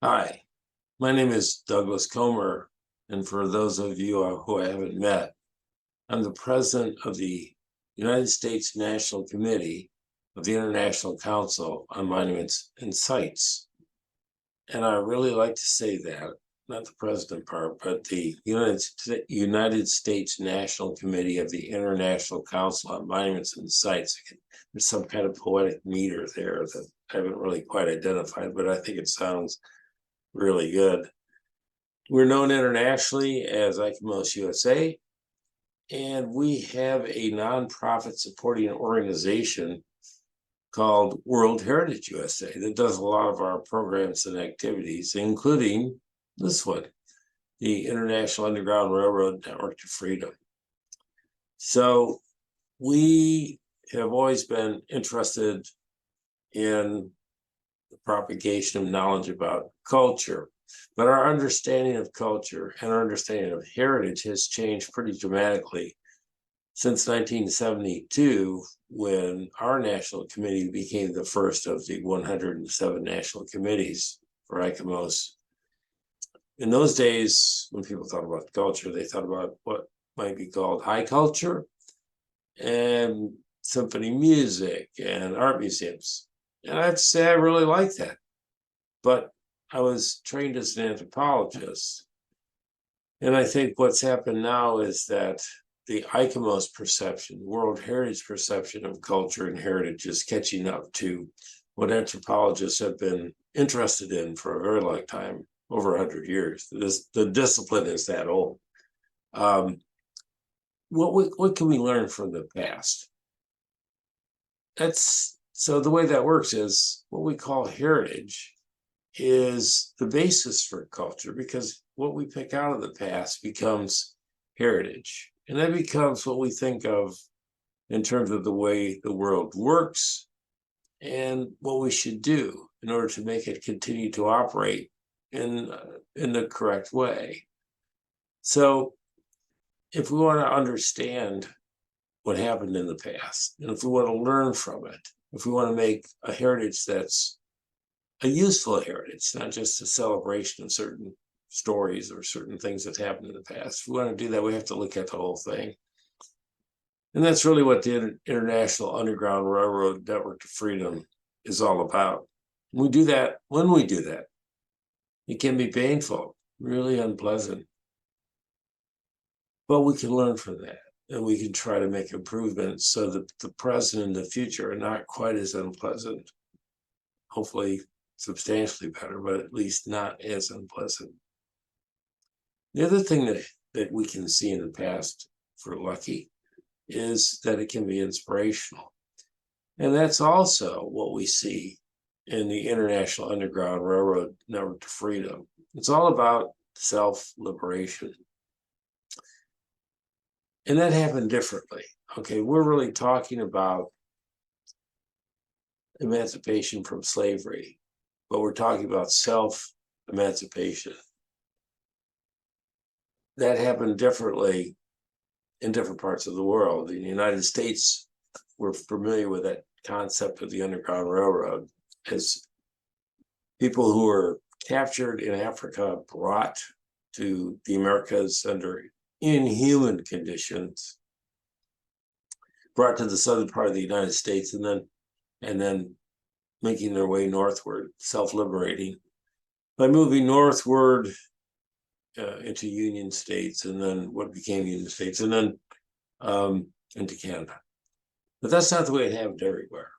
Hi, my name is Douglas Comer, and for those of you who I haven't met, I'm the president of the United States National Committee of the International Council on Monuments and Sites. And I really like to say that, not the president part, but the United States National Committee of the International Council on Monuments and Sites. There's some kind of poetic meter there that I haven't really quite identified, but I think it sounds really good. We're known internationally as ICOMOS USA, and we have a nonprofit supporting organization called World Heritage USA that does a lot of our programs and activities, including this one, the International Underground Railroad Network to Freedom. So we have always been interested in the propagation of knowledge about culture, but our understanding of culture and our understanding of heritage has changed pretty dramatically since 1972, when our national committee became the first of the 107 national committees for ICOMOS. In those days, when people thought about culture, they thought about what might be called high culture and symphony music and art museums. And I have to say, I really like that. But I was trained as an anthropologist. And I think what's happened now is that the ICOMOS perception, World Heritage perception of culture and heritage is catching up to what anthropologists have been interested in for a very long time, over 100 years. The discipline is that old. What can we learn from the past? So the way that works is what we call heritage is the basis for culture, because what we pick out of the past becomes heritage. And that becomes what we think of in terms of the way the world works and what we should do in order to make it continue to operate in the correct way. So if we want to understand what happened in the past, and if we want to learn from it, if we want to make a heritage that's a useful heritage, not just a celebration of certain stories or certain things that happened in the past. If we want to do that, we have to look at the whole thing. And that's really what the International Underground Railroad Network to Freedom is all about. When we do that, it can be painful, really unpleasant. But we can learn from that, and we can try to make improvements so that the present and the future are not quite as unpleasant. Hopefully substantially better, but at least not as unpleasant. The other thing that we can see in the past, if we're lucky, is that it can be inspirational. And that's also what we see in the International Underground Railroad Network to Freedom. It's all about self-liberation. And that happened differently. Okay, we're really talking about emancipation from slavery, but we're talking about self-emancipation. That happened differently in different parts of the world. In the United States, we're familiar with that concept of the Underground Railroad as people who were captured in Africa, brought to the Americas under inhuman conditions, brought to the southern part of the United States, and then making their way northward, self-liberating by moving northward into Union states, and then what became Union states, and then into Canada. But that's not the way it happened everywhere.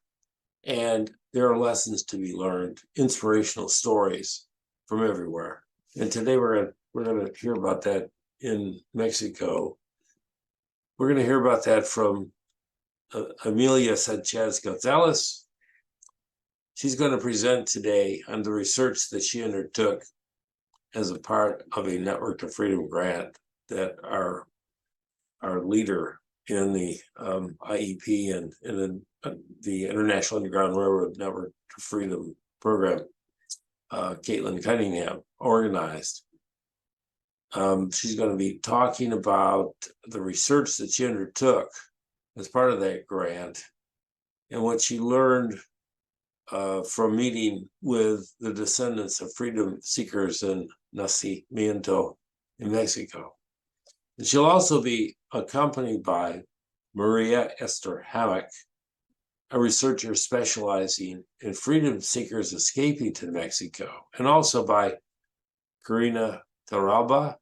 And there are lessons to be learned, inspirational stories from everywhere. And today we're going to hear about that in Mexico. We're going to hear about that from Emilia Sánchez González. She's going to present today on the research that she undertook as a part of a Network to Freedom grant that our leader in the IEP and in the International Underground Railroad Network to Freedom program, Katelynn Cunningham, organized. She's going to be talking about the research that she undertook as part of that grant and what she learned from meeting with the descendants of freedom seekers in Nacimiento in Mexico. And she'll also be accompanied by Maria Esther Hammack, a researcher specializing in freedom seekers escaping to Mexico, and also by Corina Torralba,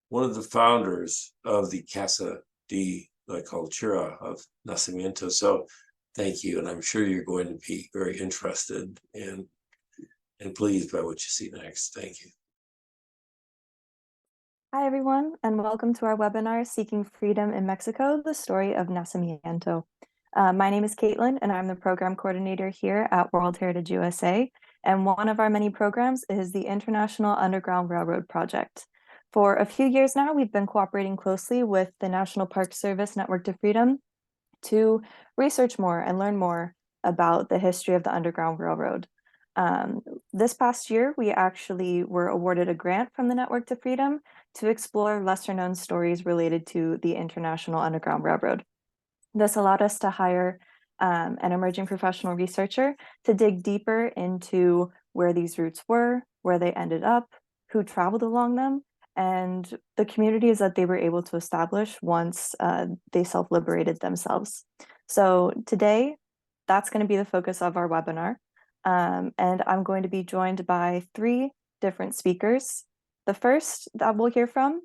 one of the founders of the Casa de la Cultura of Nacimiento. So thank you, and I'm sure you're going to be very interested and pleased by what you see next. Thank you. Hi, everyone, and welcome to our webinar, Seeking Freedom in Mexico, the Story of Nacimiento. My name is Katelynn, and I'm the program coordinator here at World Heritage USA, and one of our many programs is the International Underground Railroad Project. For a few years now, we've been cooperating closely with the National Park Service Network to Freedom to research more and learn more about the history of the Underground Railroad. This past year, we actually were awarded a grant from the Network to Freedom to explore lesser known stories related to the International Underground Railroad. This allowed us to hire an emerging professional researcher to dig deeper into where these routes were, where they ended up, who traveled along them, and the communities that they were able to establish once they self-liberated themselves. So today, that's going to be the focus of our webinar. And I'm going to be joined by 3 different speakers. The first that we'll hear from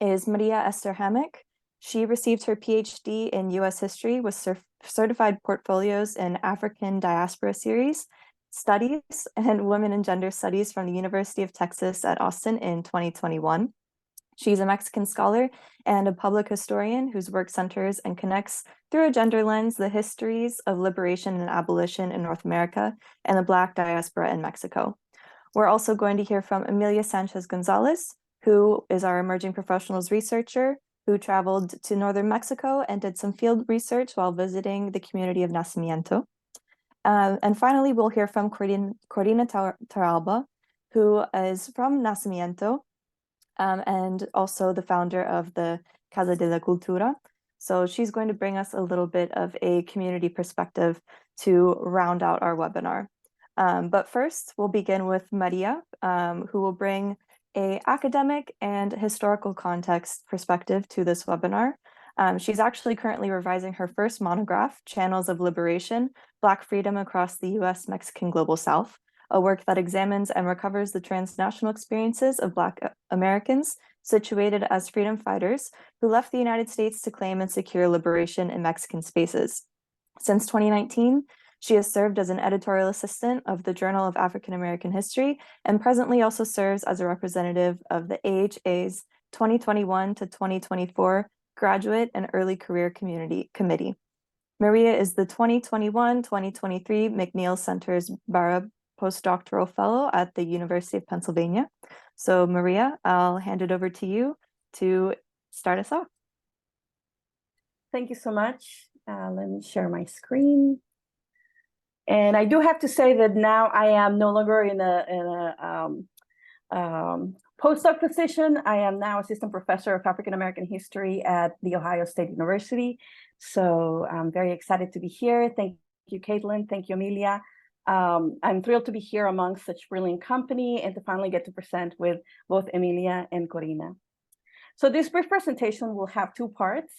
is Maria Esther Hammack. She received her PhD in U.S. history with certified portfolios in African Diaspora Series Studies and Women and Gender Studies from the University of Texas at Austin in 2021. She's a Mexican scholar and a public historian whose work centers and connects through a gender lens the histories of liberation and abolition in North America and the Black diaspora in Mexico. We're also going to hear from Emilia Sánchez González, who is our emerging professionals researcher, who traveled to northern Mexico and did some field research while visiting the community of Nacimiento. And finally, we'll hear from Corina Torralba, who is from Nacimiento, and also the founder of the Casa de la Cultura. So she's going to bring us a little bit of a community perspective to round out our webinar. But first, we'll begin with Maria, who will bring an academic and historical context perspective to this webinar. She's actually currently revising her first monograph, Channels of Liberation, Black Freedom Across the U.S.-Mexican Global South, a work that examines and recovers the transnational experiences of Black Americans situated as freedom fighters who left the United States to claim and secure liberation in Mexican spaces. Since 2019, she has served as an editorial assistant of the Journal of African American History and presently also serves as a representative of the AHA's 2021 to 2024 Graduate and Early Career Committee. Maria is the 2021-2023 McNeil Center's Barra Postdoctoral Fellow at the University of Pennsylvania. So Maria, I'll hand it over to you to start us off. Thank you so much. Let me share my screen. And I do have to say that now I am no longer in a postdoc position. I am now assistant professor of African American history at The Ohio State University. So I'm very excited to be here. Thank you, Katelynn. Thank you, Emilia. I'm thrilled to be here amongst such brilliant company and to finally get to present with both Emilia and Corina. So this brief presentation will have 2 parts.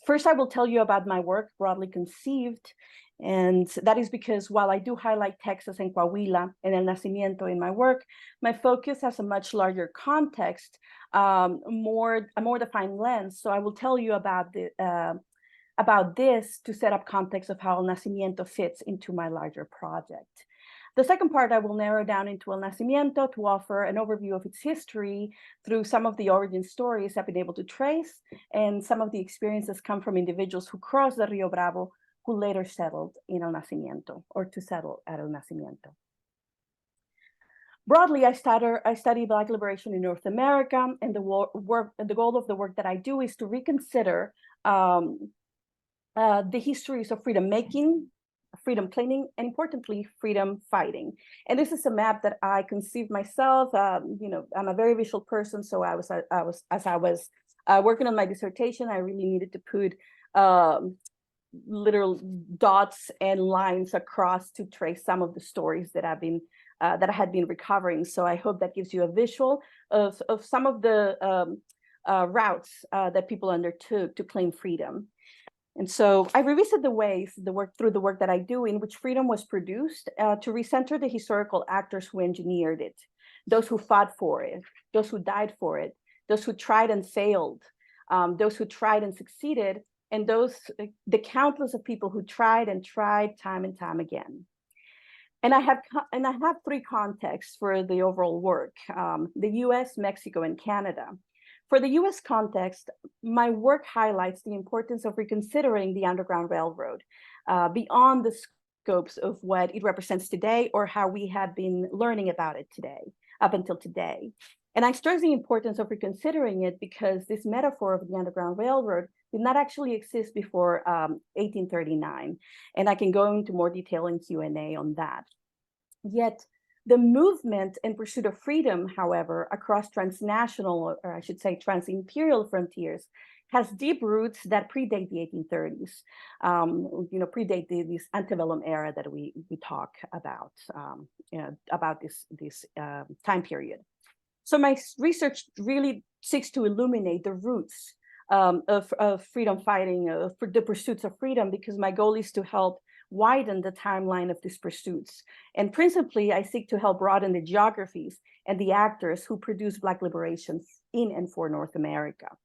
First, I will tell you about my work, broadly conceived, and that is because while I do highlight Texas and Coahuila and El Nacimiento in my work, my focus has a much larger context, a more defined lens. So I will tell you about this to set up context of how El Nacimiento fits into my larger project. The second part, I will narrow down into El Nacimiento to offer an overview of its history through some of the origin stories I've been able to trace, and some of the experiences come from individuals who crossed the Rio Bravo, who later settled in El Nacimiento, or to settle at El Nacimiento. Broadly, I study Black liberation in North America, and the goal of the work that I do is to reconsider the histories of freedom making, freedom claiming, and importantly, freedom fighting. And this is a map that I conceived myself. I'm a very visual person, so as I was working on my dissertation, I really needed to put literal dots and lines across to trace some of the stories that I've been that I had been recovering. So I hope that gives you a visual of some of the routes that people undertook to claim freedom. And so I revisit the ways, through the work that I do, in which freedom was produced to recenter the historical actors who engineered it, those who fought for it, those who died for it, those who tried and failed, those who tried and succeeded, and the countless of people who tried and tried time and time again. And I have three contexts for the overall work: the U.S., Mexico, and Canada. For the U.S. context, my work highlights the importance of reconsidering the Underground Railroad beyond the scopes of what it represents today or how we have been learning about it today, up until today. And I stress the importance of reconsidering it because this metaphor of the Underground Railroad did not actually exist before 1839. And I can go into more detail in Q&A on that. Yet the movement and pursuit of freedom, however, across transnational, or I should say trans-imperial frontiers, has deep roots that predate the 1830s, predate this antebellum era that we talk about this time period. So my research really seeks to illuminate the roots of freedom fighting, for the pursuits of freedom, because my goal is to help widen the timeline of these pursuits. And principally, I seek to help broaden the geographies and the actors who produce Black liberation in and for North America.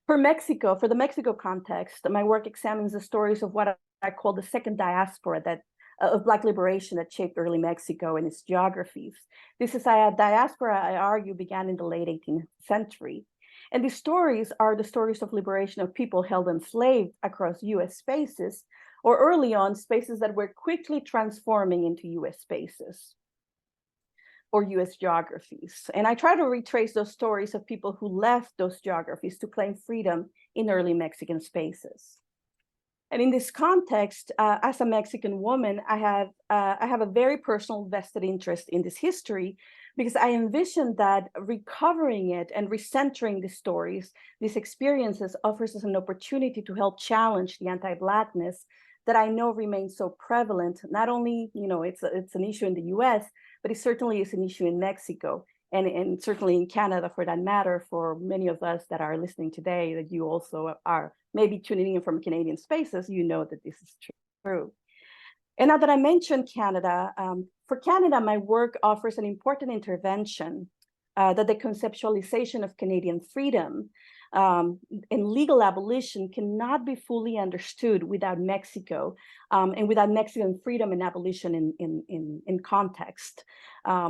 For the Mexico context, my work examines the stories of what I call the second diaspora of Black liberation that shaped early Mexico and its geographies. This is a diaspora, I argue, began in the late 18th century. And these stories are the stories of liberation of people held enslaved across US spaces, or early on, spaces that were quickly transforming into US spaces or US geographies. And I try to retrace those stories of people who left those geographies to claim freedom in early Mexican spaces. And in this context, as a Mexican woman, I have a very personal vested interest in this history, because I envision that recovering it and recentering the stories, these experiences, offers us an opportunity to help challenge the anti-Blackness that I know remains so prevalent. Not only, it's an issue in the US, but it certainly is an issue in Mexico, and certainly in Canada for that matter, for many of us that are listening today, that you also are maybe tuning in from Canadian spaces, you know that this is true. And now that I mentioned Canada, for Canada, my work offers an important intervention that the conceptualization of Canadian freedom and legal abolition cannot be fully understood without Mexico and without Mexican freedom and abolition in context.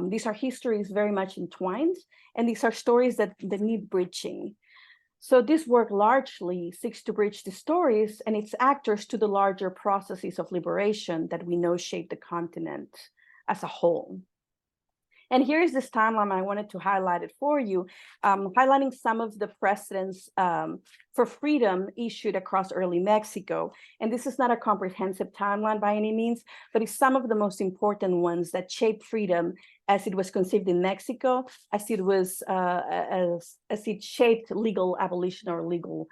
These are histories very much entwined, and these are stories that need bridging. So this work largely seeks to bridge the stories and its actors to the larger processes of liberation that we know shape the continent as a whole. And here's this timeline I wanted to highlight it for you, highlighting some of the precedents for freedom issued across early Mexico. And this is not a comprehensive timeline by any means, but it's some of the most important ones that shaped freedom as it was conceived in Mexico, as it shaped legal abolition or legal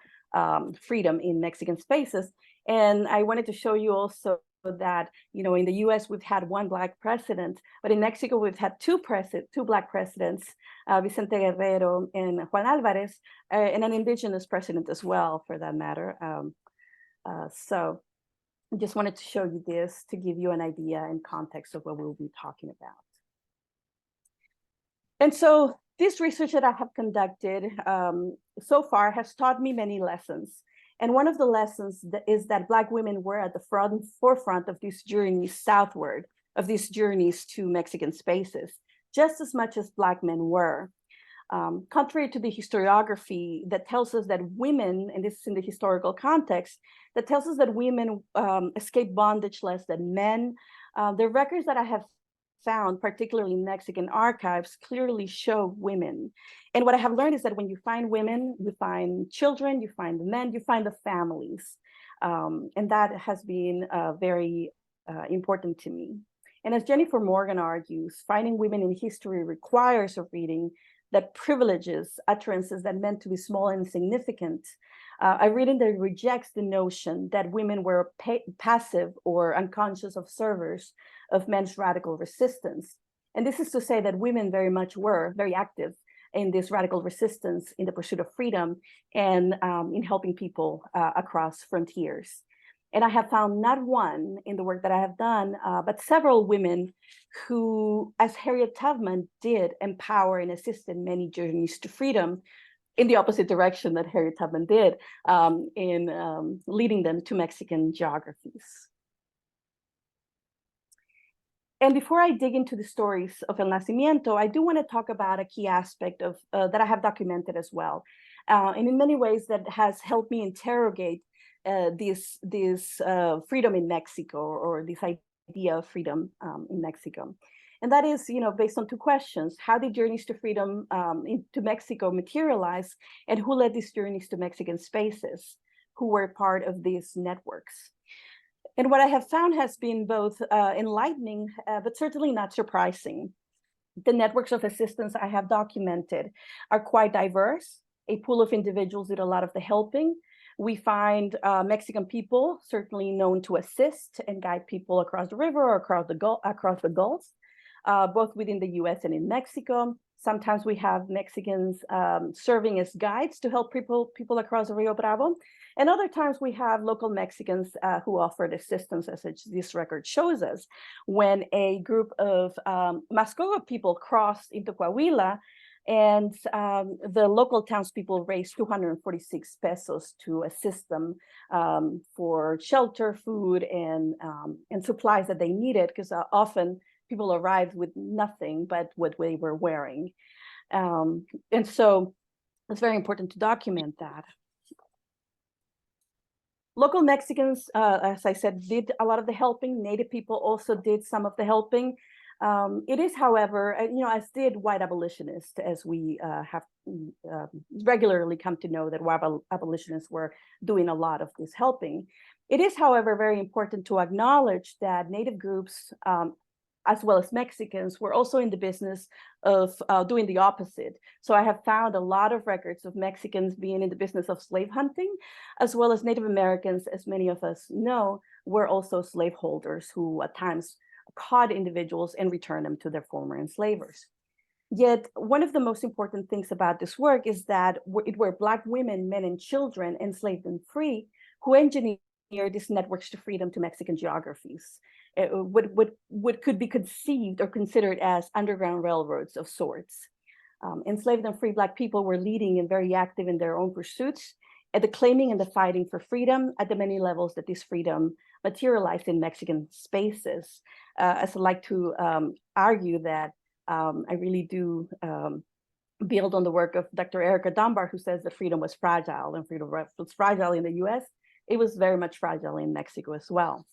freedom in Mexican spaces. And I wanted to show you also that, in the US, we've had one Black president, but in Mexico, we've had two Black presidents, Vicente Guerrero and Juan Álvarez, and an indigenous president as well, for that matter. So I just wanted to show you this to give you an idea and context of what we'll be talking about. And so this research that I have conducted so far has taught me many lessons. And one of the lessons is that Black women were at the forefront of these journeys southward, of these journeys to Mexican spaces, just as much as Black men were. Contrary to the historiography that tells us that women, and this is in the historical context, that tells us that women escape bondage less than men, the records that I have found, particularly in Mexican archives, clearly show women. And what I have learned is that when you find women, you find children, you find the men, you find the families. And that has been very important to me. And as Jennifer Morgan argues, finding women in history requires a reading that privileges utterances that meant to be small and insignificant a reading that rejects the notion that women were passive or unconscious observers of men's radical resistance. And this is to say that women very much were very active in this radical resistance in the pursuit of freedom and in helping people across frontiers. And I have found not one in the work that I have done, but several women who, as Harriet Tubman did, empower and assist in many journeys to freedom in the opposite direction that Harriet Tubman did, in leading them to Mexican geographies. And before I dig into the stories of El Nacimiento, I do want to talk about a key aspect of that I have documented as well. And in many ways that has helped me interrogate this freedom in Mexico, or this idea of freedom in Mexico. And that is, based on two questions: how did journeys to freedom into Mexico materialize, and who led these journeys to Mexican spaces, who were part of these networks? And what I have found has been both enlightening, but certainly not surprising. The networks of assistance I have documented are quite diverse. A pool of individuals did a lot of the helping. We find Mexican people certainly known to assist and guide people across the river or across the Gulf, both within the US and in Mexico. Sometimes we have Mexicans serving as guides to help people across the Rio Bravo. And other times we have local Mexicans who offered assistance, as this record shows us, when a group of Muskoka people crossed into Coahuila, and the local townspeople raised 246 pesos to assist them for shelter, food, and supplies that they needed, because often people arrived with nothing but what they were wearing. And so it's very important to document that. Local Mexicans, as I said, did a lot of the helping. Native people also did some of the helping. It is, however, as did white abolitionists, as we have regularly come to know that white abolitionists were doing a lot of this helping. It is, however, very important to acknowledge that Native groups, as well as Mexicans, were also in the business of doing the opposite. So I have found a lot of records of Mexicans being in the business of slave hunting, as well as Native Americans, as many of us know, were also slaveholders who at times caught individuals and returned them to their former enslavers. Yet one of the most important things about this work is that it were Black women, men, and children, enslaved and free, who engineered these networks to freedom to Mexican geographies. What could be conceived or considered as underground railroads of sorts. Enslaved and free Black people were leading and very active in their own pursuits, at the claiming and the fighting for freedom at the many levels that this freedom materialized in Mexican spaces. As I like to argue that I really do build on the work of Dr. Erica Dunbar, who says that freedom was fragile, and freedom was fragile in the US. It was very much fragile in Mexico as well.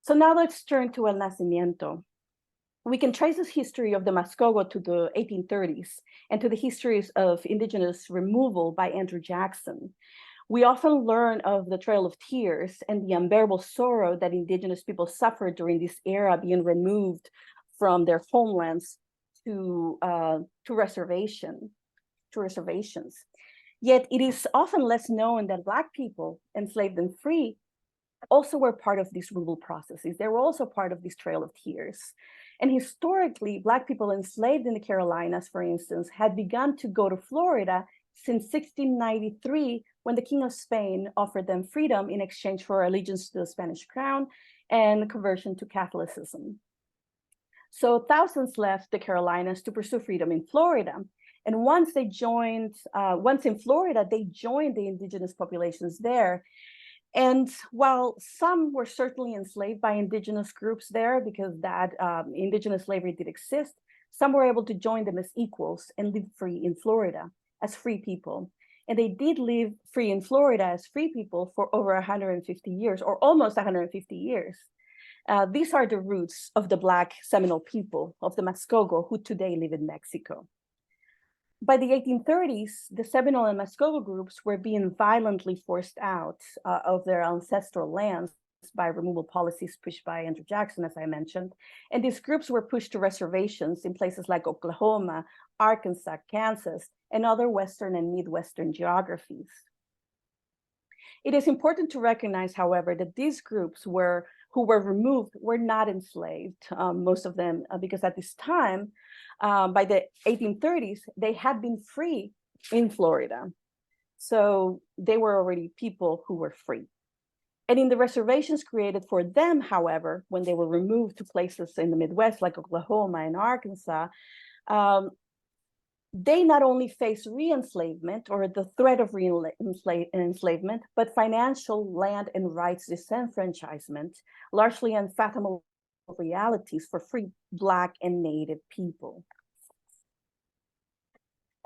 So now let's turn to El Nacimiento. We can trace this history of the Muskogo to the 1830s and to the histories of indigenous removal by Andrew Jackson. We often learn of the Trail of Tears and the unbearable sorrow that indigenous people suffered during this era, being removed from their homelands to reservations. Yet it is often less known that Black people, enslaved and free, also were part of these removal processes. They were also part of this Trail of Tears. And historically, Black people enslaved in the Carolinas, for instance, had begun to go to Florida since 1693, when the King of Spain offered them freedom in exchange for allegiance to the Spanish crown and conversion to Catholicism. So thousands left the Carolinas to pursue freedom in Florida. And once in Florida, they joined the indigenous populations there. And while some were certainly enslaved by indigenous groups there, because that indigenous slavery did exist, some were able to join them as equals and live free in Florida as free people. And they did live free in Florida as free people for over 150 years, or almost 150 years. These are the roots of the Black Seminole people of the Muskogo, who today live in Mexico. By the 1830s, the Seminole and Muskogo groups were being violently forced out of their ancestral lands by removal policies pushed by Andrew Jackson, as I mentioned. And these groups were pushed to reservations in places like Oklahoma, Arkansas, Kansas, and other Western and Midwestern geographies. It is important to recognize, however, that these groups who were removed were not enslaved, most of them, because at this time, by the 1830s, they had been free in Florida. So they were already people who were free. And in the reservations created for them, however, when they were removed to places in the Midwest, like Oklahoma and Arkansas, they not only faced re-enslavement or the threat of re-enslavement, but financial, land, and rights disenfranchisement, largely unfathomable realities for free Black and Native people.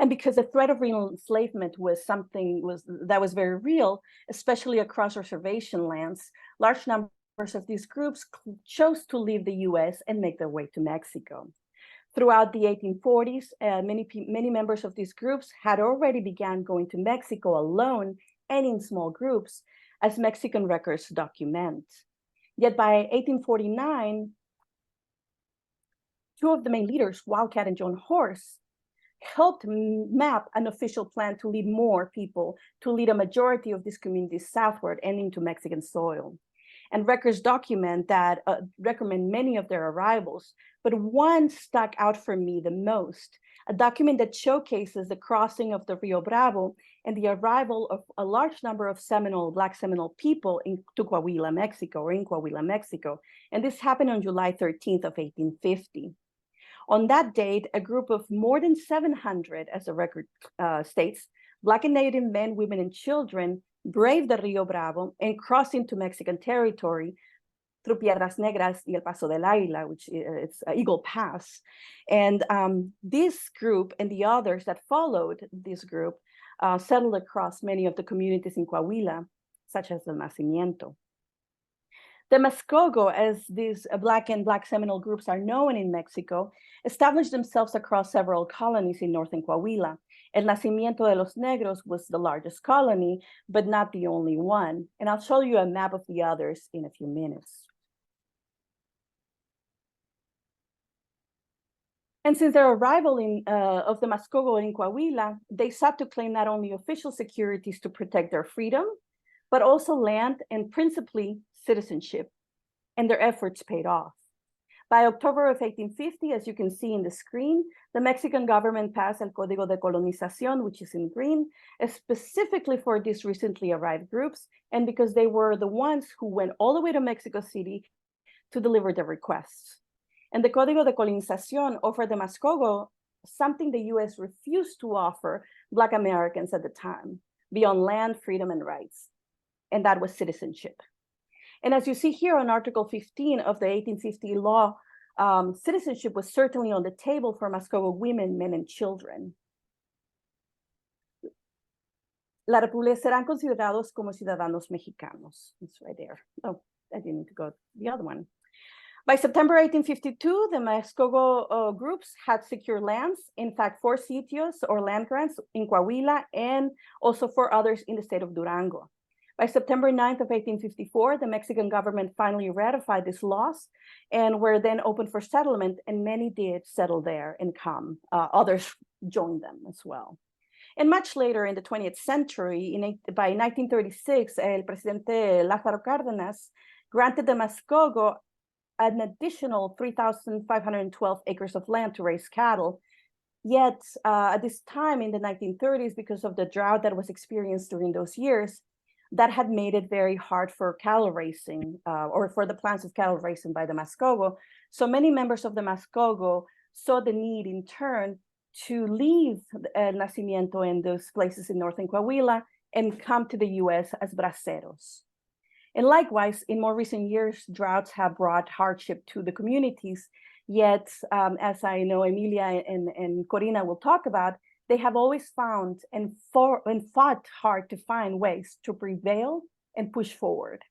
And because the threat of re-enslavement was something that was very real, especially across reservation lands, large numbers of these groups chose to leave the US and make their way to Mexico. Throughout the 1840s, many members of these groups had already begun going to Mexico alone and in small groups, as Mexican records document. Yet by 1849, two of the main leaders, Wildcat and John Horse, helped map an official plan to lead more people, to lead a majority of these communities southward and into Mexican soil. And records document many of their arrivals, but one stuck out for me the most, a document that showcases the crossing of the Rio Bravo and the arrival of a large number of Black Seminole people into Coahuila, Mexico, or in Coahuila, Mexico. And this happened on July 13th of 1850. On that date, a group of more than 700, as the record states, Black and Native men, women, and children braved the Rio Bravo and crossed into Mexican territory through Piedras Negras y El Paso del Águila, which is Eagle Pass. And this group and the others that followed this group settled across many of the communities in Coahuila, such as the Nacimiento. The Mascogo, as these Black and Black Seminole groups are known in Mexico, established themselves across several colonies in northern Coahuila. El Nacimiento de los Negros was the largest colony, but not the only one. And I'll show you a map of the others in a few minutes. And since their arrival of the Mascogo in Coahuila, they sought to claim not only official securities to protect their freedom, but also land and principally citizenship, and their efforts paid off. By October of 1850, as you can see in the screen, the Mexican government passed El Código de Colonización, which is in green, specifically for these recently arrived groups, and because they were the ones who went all the way to Mexico City to deliver their requests. And the Código de Colonización offered the Mascogo something the US refused to offer Black Americans at the time, beyond land, freedom, and rights, and that was citizenship. And as you see here on Article 15 of the 1850 law, citizenship was certainly on the table for Mascogo women, men, and children. La República serán considerados como ciudadanos mexicanos. It's right there. Oh, I didn't need to go the other one. By September 1852, the Mascogo groups had secure lands, in fact, 4 sitios or land grants in Coahuila and also 4 others in the state of Durango. By September 9th of 1854, the Mexican government finally ratified these laws and were then open for settlement, and many did settle there and come. Others joined them as well. And much later in the 20th century, by 1936, El Presidente Lázaro Cárdenas granted the Mascogo an additional 3,512 acres of land to raise cattle. Yet at this time in the 1930s, because of the drought that was experienced during those years, that had made it very hard for cattle raising or for the plans of cattle raising by the Mascogo. So many members of the Mascogo saw the need in turn to leave El Nacimiento and those places in northern Coahuila and come to the US as braceros. And likewise, in more recent years, droughts have brought hardship to the communities. Yet, as I know Emilia and Corina will talk about, they have always found and fought hard to find ways to prevail and push forward.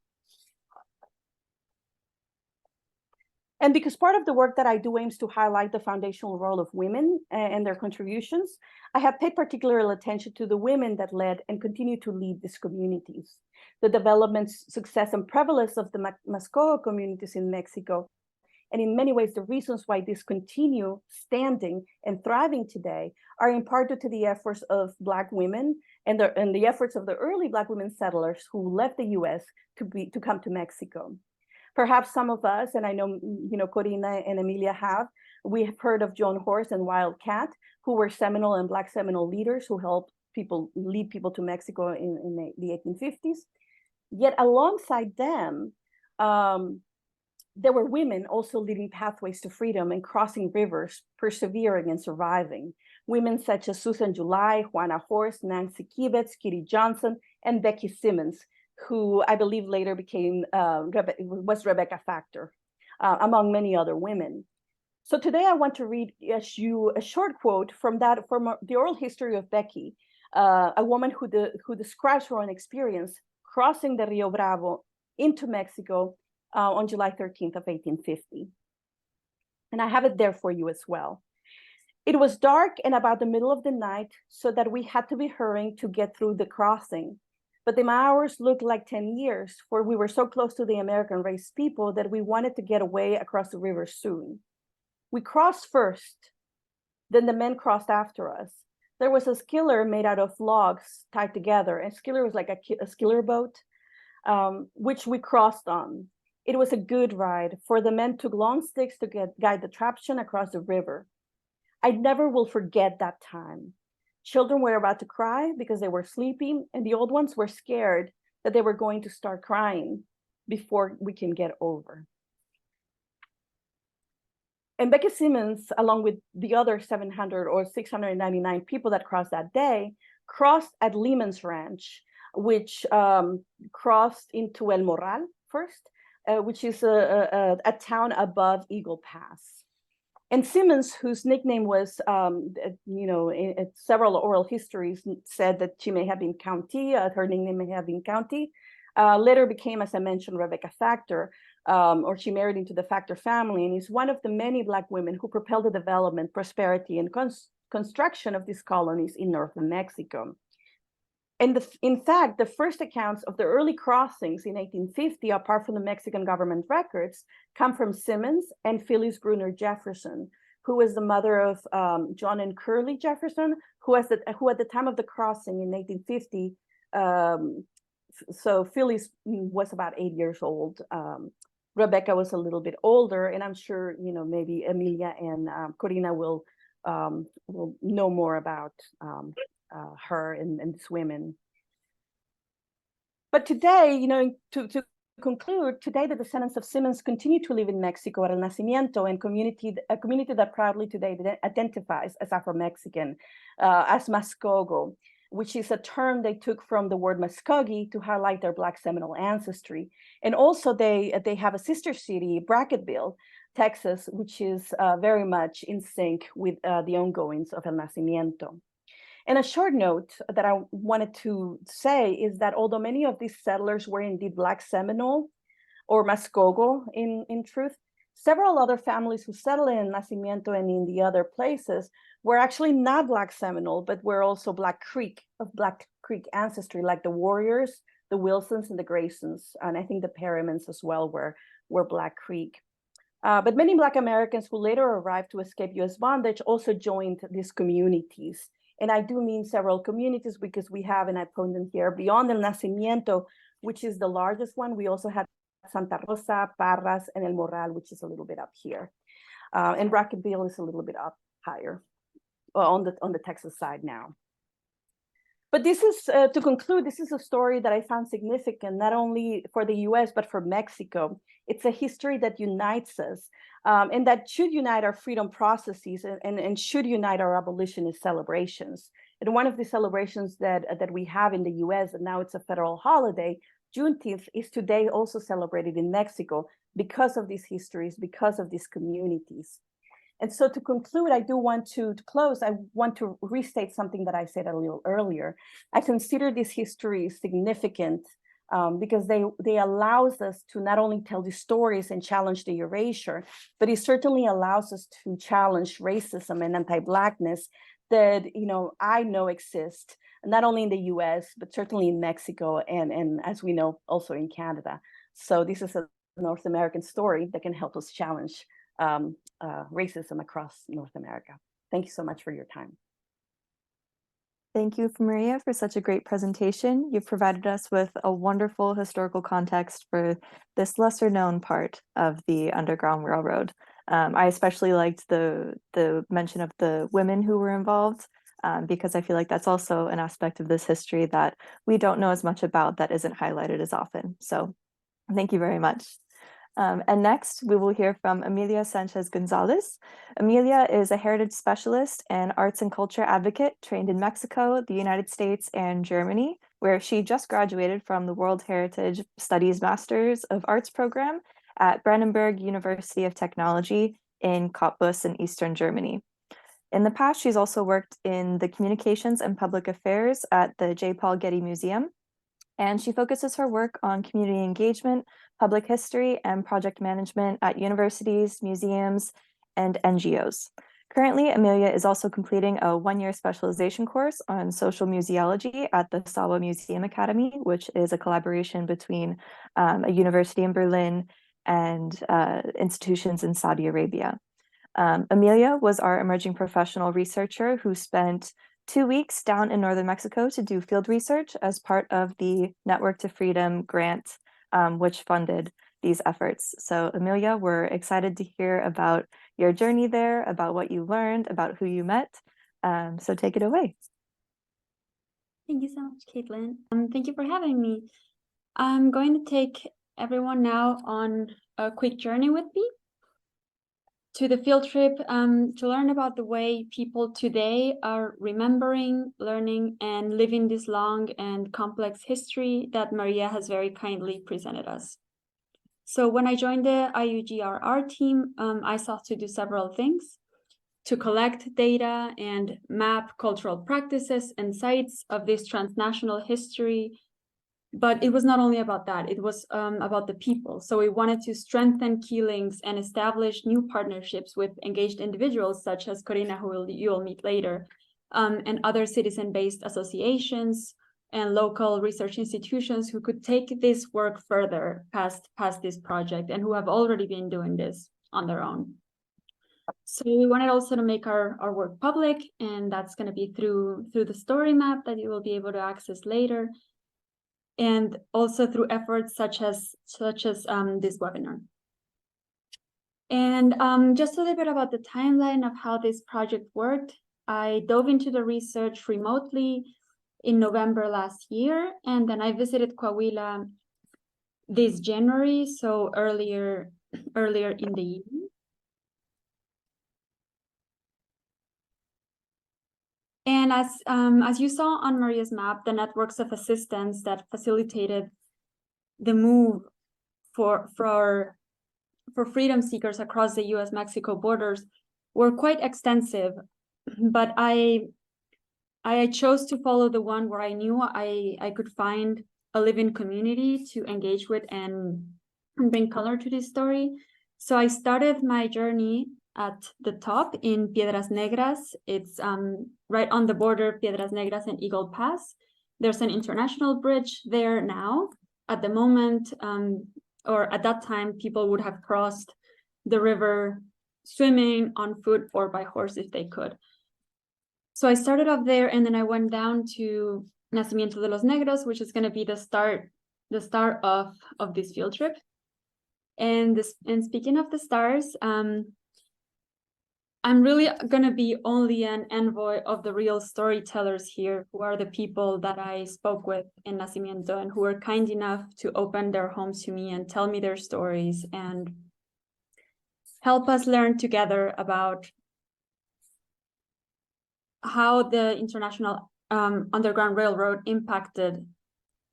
And because part of the work that I do aims to highlight the foundational role of women and their contributions, I have paid particular attention to the women that led and continue to lead these communities. The development, success, and prevalence of the Mascogo communities in Mexico, and in many ways, the reasons why these continue standing and thriving today are in part due to the efforts of Black women and the efforts of the early Black women settlers who left the U.S. to come to Mexico. Perhaps some of us, and I know Corina and Emilia we have heard of John Horse and Wildcat, who were Seminole and Black Seminole leaders who helped lead people to Mexico in the 1850s. Yet alongside them, there were women also leading pathways to freedom and crossing rivers, persevering and surviving. Women such as Susan July, Juana Horse, Nancy Kibitz, Kitty Johnson, and Becky Simmons, who I believe later was Rebecca Factor, among many other women. So today I want to read you a short quote from the oral history of Becky, a woman who describes her own experience crossing the Rio Bravo into Mexico on July 13th of 1850. And I have it there for you as well. It was dark and about the middle of the night, so that we had to be hurrying to get through the crossing. But the hours looked like 10 years, for we were so close to the American race people that we wanted to get away across the river soon. We crossed first, then the men crossed after us. There was a skiller made out of logs tied together, and skiller was like a skiller boat, which we crossed on. It was a good ride, for the men took long sticks to guide the traction across the river. I never will forget that time. Children were about to cry because they were sleeping, and the old ones were scared that they were going to start crying before we can get over. And Becky Simmons, along with the other 700 or 699 people that crossed that day, crossed at Lehman's Ranch, which crossed into El Morral first, which is a town above Eagle Pass. And Simmons, whose nickname was, several oral histories said that she may have been County, her nickname may have been County, later became, as I mentioned, Rebecca Factor, or she married into the Factor family, and is one of the many Black women who propelled the development, prosperity, and construction of these colonies in northern Mexico. And in fact, the first accounts of the early crossings in 1850, apart from the Mexican government records, come from Simmons and Phyllis Gruner Jefferson, who was the mother of John and Curly Jefferson, who at the time of the crossing in 1850, so Phyllis was about 8 years old. Rebecca was a little bit older, and I'm sure maybe Emilia and Corina will know more about her and these women. But today, to conclude, today the descendants of Simmons continue to live in Mexico at El Nacimiento, and a community that proudly today identifies as Afro-Mexican, as Mascogo, which is a term they took from the word Muskogee to highlight their Black Seminole ancestry. And also they have a sister city, Brackettville, Texas, which is very much in sync with the ongoings of El Nacimiento. And a short note that I wanted to say is that although many of these settlers were indeed Black Seminole or Mascogo in truth, several other families who settled in Nacimiento and in the other places were actually not Black Seminole, but were also Black Creek ancestry, like the Warriors, the Wilsons, and the Graysons. And I think the Perrimans as well were Black Creek. But many Black Americans who later arrived to escape US bondage also joined these communities. And I do mean several communities, because we have, and I put them here, beyond El Nacimiento, which is the largest one, we also have Santa Rosa, Parras, and El Morral, which is a little bit up here. And Brackettville is a little bit up higher, on the Texas side now. But this is, to conclude, this is a story that I found significant, not only for the US, but for Mexico. It's a history that unites us, and that should unite our freedom processes and should unite our abolitionist celebrations. And one of the celebrations that we have in the US, and now it's a federal holiday, Juneteenth, is today also celebrated in Mexico because of these histories, because of these communities. And so to conclude, I do want to close, I want to restate something that I said a little earlier. I consider this history significant because they allows us to not only tell the stories and challenge the erasure, but it certainly allows us to challenge racism and anti-Blackness that I know exist, not only in the US, but certainly in Mexico, and as we know, also in Canada. So this is a North American story that can help us challenge racism across North America. Thank you so much for your time. Thank you, Maria, for such a great presentation. You've provided us with a wonderful historical context for this lesser known part of the Underground Railroad. I especially liked the mention of the women who were involved, because I feel like that's also an aspect of this history that we don't know as much about, that isn't highlighted as often. So thank you very much. And next, we will hear from Emilia Sánchez González. Emilia is a heritage specialist and arts and culture advocate trained in Mexico, the United States, and Germany, where she just graduated from the World Heritage Studies Masters of Arts program at Brandenburg University of Technology in Cottbus in Eastern Germany. In the past, she's also worked in the communications and public affairs at the J. Paul Getty Museum, and she focuses her work on community engagement, public history, and project management at universities, museums, and NGOs. Currently, Emilia is also completing a one-year specialization course on social museology at the Sawa Museum Academy, which is a collaboration between a university in Berlin and institutions in Saudi Arabia. Emilia was our emerging professional researcher who spent 2 weeks down in northern Mexico to do field research as part of the Network to Freedom grant, which funded these efforts. So Emilia, we're excited to hear about your journey there, about what you learned, about who you met. So take it away. Thank you so much, Katelynn. Thank you for having me. I'm going to take everyone now on a quick journey with me to the field trip to learn about the way people today are remembering, learning, and living this long and complex history that Maria has very kindly presented us. So when I joined the IUGRR team, I sought to do several things: to collect data and map cultural practices and sites of this transnational history. But it was not only about that, it was about the people. So we wanted to strengthen key links and establish new partnerships with engaged individuals such as Corina, who you will meet later, and other citizen-based associations and local research institutions who could take this work further past this project and who have already been doing this on their own. So we wanted also to make our work public, and that's going to be through the story map that you will be able to access later, and also through efforts such as this webinar. And just a little bit about the timeline of how this project worked. I dove into the research remotely in November last year, and then I visited Coahuila this January, so earlier in the year. And as you saw on Maria's map, the networks of assistance that facilitated the move for freedom seekers across the US-Mexico borders were quite extensive, but I chose to follow the one where I knew I could find a living community to engage with and bring color to this story. So I started my journey at the top in Piedras Negras. It's right on the border of Piedras Negras and Eagle Pass. There's an international bridge there now. At the moment, or at that time, people would have crossed the river swimming, on foot, or by horse if they could. So I started off there, and then I went down to Nacimiento de los Negros, which is going to be the start of this field trip. And speaking of the stars, I'm really going to be only an envoy of the real storytellers here, who are the people that I spoke with in Nacimiento and who were kind enough to open their homes to me and tell me their stories and help us learn together about how the International Underground Railroad impacted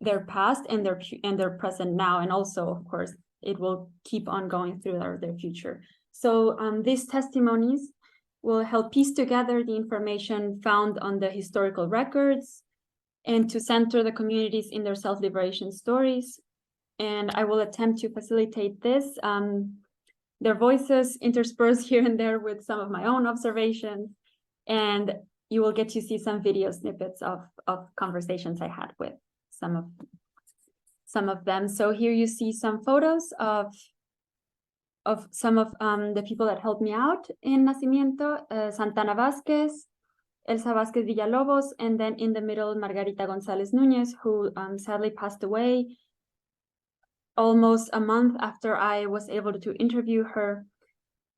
their past and their present now, and also, of course, it will keep on going through their future. So these testimonies will help piece together the information found on the historical records and to center the communities in their self-liberation stories. And I will attempt to facilitate this, their voices interspersed here and there with some of my own observations. And you will get to see some video snippets of conversations I had with some of them. So here you see some photos of some of the people that helped me out in Nacimiento. Santana Vasquez, Elsa Vázquez Villalobos, and then in the middle, Margarita González Núñez, who sadly passed away almost a month after I was able to interview her,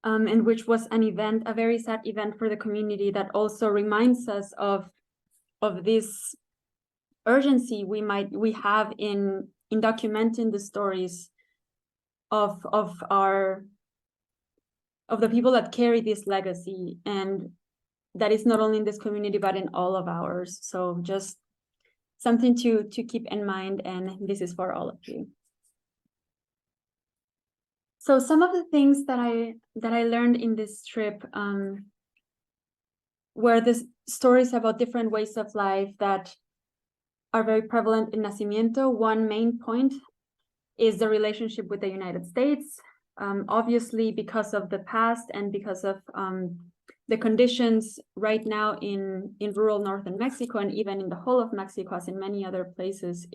and which was an event, a very sad event for the community that also reminds us of this urgency we have in documenting the stories of the people that carry this legacy, and that is not only in this community but in all of ours. So just something to keep in mind, and this is for all of you. So some of the things that I learned in this trip were the stories about different ways of life that are very prevalent in Nacimiento. One main point is the relationship with the United States, obviously because of the past and because of the conditions right now in rural northern Mexico, and even in the whole of Mexico, as in many other places.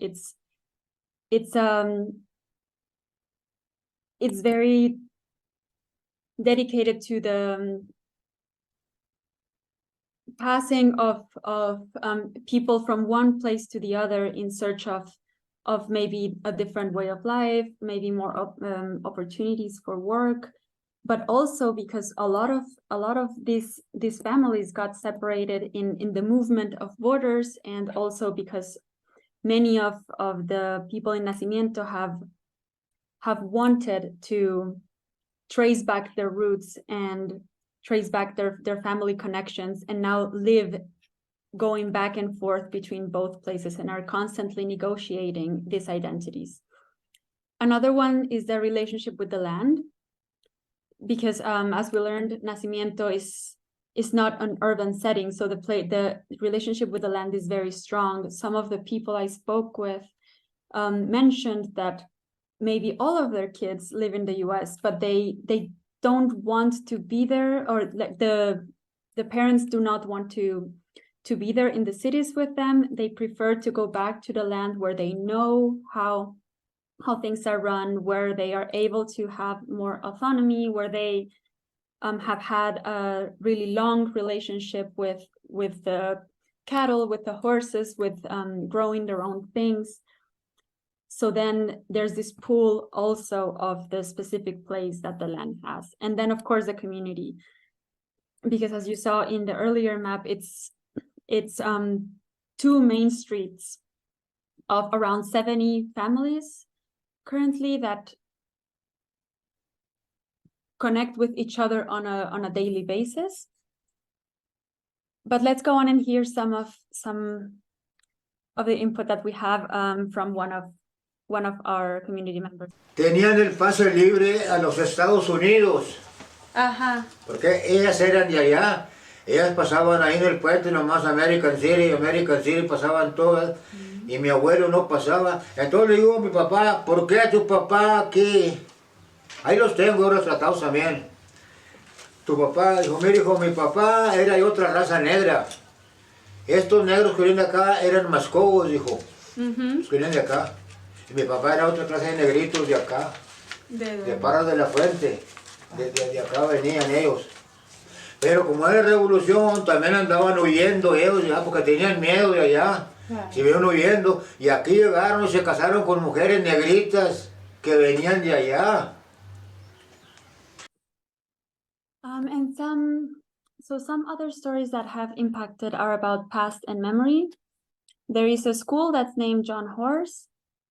It's very dedicated to the passing of people from one place to the other in search of maybe a different way of life, maybe more opportunities for work, but also because a lot of these families got separated in the movement of borders, and also because many of the people in Nacimiento have wanted to trace back their roots and trace back their family connections, and now live going back and forth between both places and are constantly negotiating these identities. Another one is the relationship with the land, because as we learned, Nacimiento is not an urban setting, so the relationship with the land is very strong. Some of the people I spoke with mentioned that maybe all of their kids live in the US, but they don't want to be there, or the parents do not want to be there in the cities with them. They prefer to go back to the land where they know how things are run, where they are able to have more autonomy, where they have had a really long relationship with the cattle, with the horses, with growing their own things. So then there's this pool also of the specific place that the land has. And then of course the community, because as you saw in the earlier map, it's two main streets of around 70 families currently that connect with each other on a daily basis. But let's go on and hear some of the input that we have from one of our community members. Tenían el pase libre a los Estados Unidos. Ajá. Porque ellas eran de allá. Ellas pasaban ahí en el puente, nomás American City pasaban todas. Y mi abuelo no pasaba. Entonces le digo a mi papá, ¿por qué a tu papá aquí? Ahí los tengo retratados también. Tu papá dijo, mira hijo, mi papá era de otra raza negra. Estos negros que vienen de acá eran mascobos, dijo. Los que vienen de acá. Y mi papá era otra clase de negritos de acá. De Parras de la Fuente. De acá venían ellos. Pero como era revolución, también andaban huyendo ellos ya, porque tenían miedo de allá. Se vieron huyendo. Y aquí llegaron y se casaron con mujeres negritas que venían de allá. And some other stories that have impacted are about past and memory. There is a school that's named John Horse,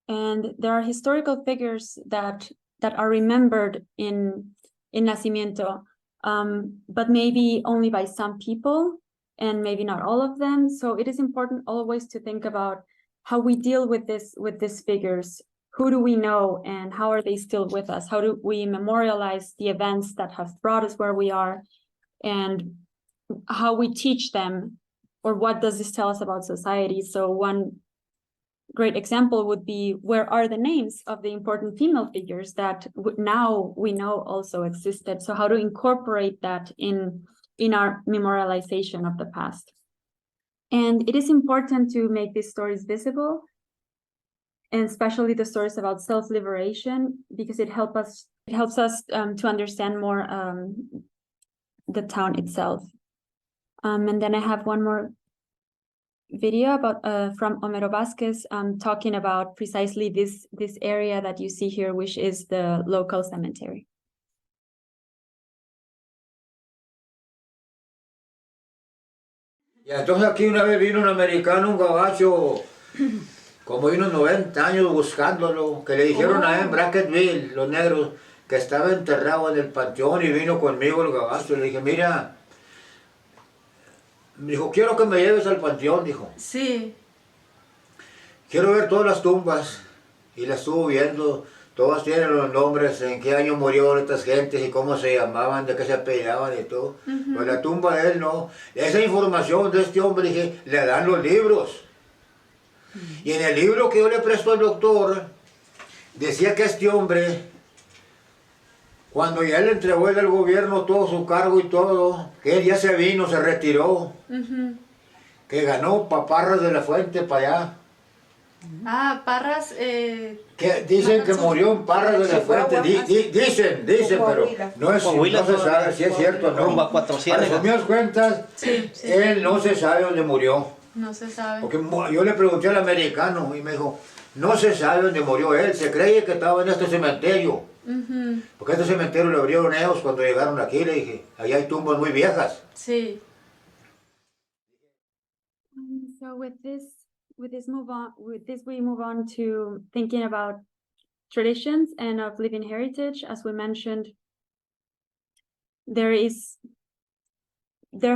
and there are historical figures that are remembered in Nacimiento, but maybe only by some people and maybe not all of them. So it is important always to think about how we deal with these figures. Who do we know and how are they still with us? How do we memorialize the events that have brought us where we are, and how we teach them, or what does this tell us about society? So one great example would be, where are the names of the important female figures that now we know also existed? So how to incorporate that in our memorialization of the past. And it is important to make these stories visible, and especially the stories about self-liberation, because it helps us to understand more the town itself. And then I have one more video about from Homero Vázquez talking about precisely this area that you see here, which is the local cemetery. Y entonces aquí una vez vino un americano, un gabacho, como de unos 90 años buscándolo, que le dijeron a él en Brackettville, los negros, que estaba enterrado en el panteón, y vino conmigo el gabacho. Le dije, mira, me dijo, quiero que me lleves al panteón, dijo. Sí. Quiero ver todas las tumbas. Y las estuvo viendo, todas tienen los nombres, en qué año murió estas gentes y cómo se llamaban, de qué se apellidaban y todo. Pues la tumba de él no. Esa información de este hombre, dije, le dan los libros. Y en el libro que yo le presto al doctor, decía que este hombre, cuando ya le entregó él al gobierno todo su cargo y todo, que él ya se vino, se retiró, que ganó Paparras de la Fuente para allá. Ah, Parras. Que dicen que murió en Parras de la Fuente, dicen, pero no, no se sabe si es cierto o no. Rumbo a 400. Para resumidas cuentas, Sí. él no se sabe dónde murió. No se sabe. Porque yo le pregunté al americano y me dijo, no se sabe dónde murió él, se cree que estaba en este cementerio. Porque este cementerio lo abrieron ellos cuando llegaron aquí, le dije, allá hay tumbas muy viejas. Sí. So with this we move on to thinking about traditions and of living heritage. As we mentioned, there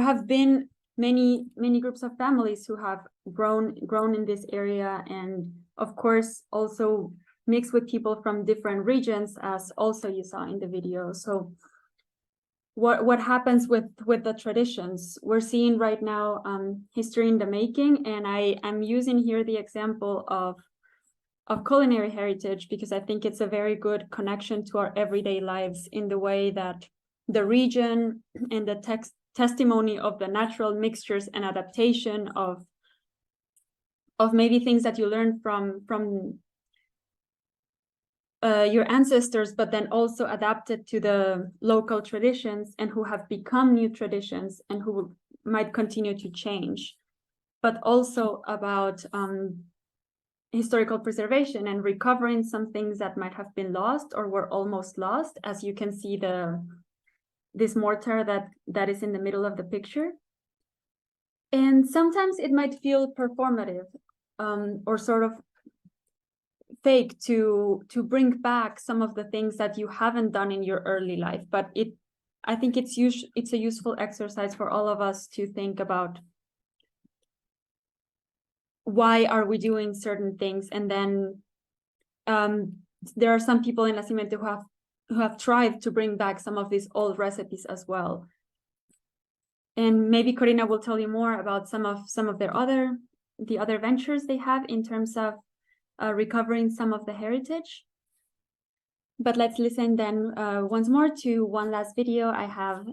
have been many groups of families who have grown in this area, and of course also mixed with people from different regions, as also you saw in the video. So what happens with the traditions? We're seeing right now history in the making, and I'm using here the example of culinary heritage because I think it's a very good connection to our everyday lives in the way that the region and the testimony of the natural mixtures and adaptation of maybe things that you learned from your ancestors, but then also adapted to the local traditions and who have become new traditions and who might continue to change, but also about historical preservation and recovering some things that might have been lost or were almost lost. As you can see, this mortar that is in the middle of the picture. And sometimes it might feel performative or sort of fake to bring back some of the things that you haven't done in your early life, but I think it's a useful exercise for all of us to think about why are we doing certain things, and then there are some people in Nacimiento who have tried to bring back some of these old recipes as well. And maybe Corina will tell you more about some of the other ventures they have in terms of recovering some of the heritage. But let's listen then once more to one last video I have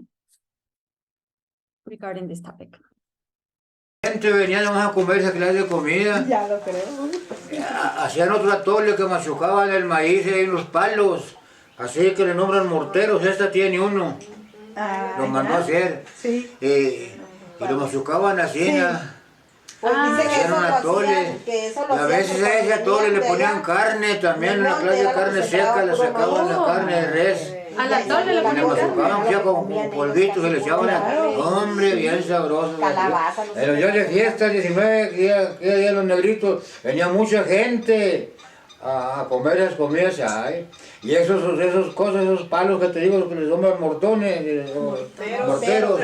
regarding this topic. Gente venía nomás a comer esa clase de comida. Ya lo creo. Hacían otro atole que machucaban el maíz y unos palos, así que le nombran morteros. Esta tiene uno, lo mandó a hacer. Sí. Y lo machucaban así. Pues dicen que Hacían eso un lo atole, hacían, que eso lo y a hacían veces porque a ese atole le venían de ponían allá, carne también, una clase de carne seca, le sacaban la carne de res. Al atole le Le ponían machucaban ya con polvitos, se le echaban, hombre, bien sabroso. Calabaza, En los días de fiesta, 19 días los negritos, venía mucha gente a comer esas comidas ahí. Y esos cosas, esos palos que te digo, que les llaman mortones, morteros,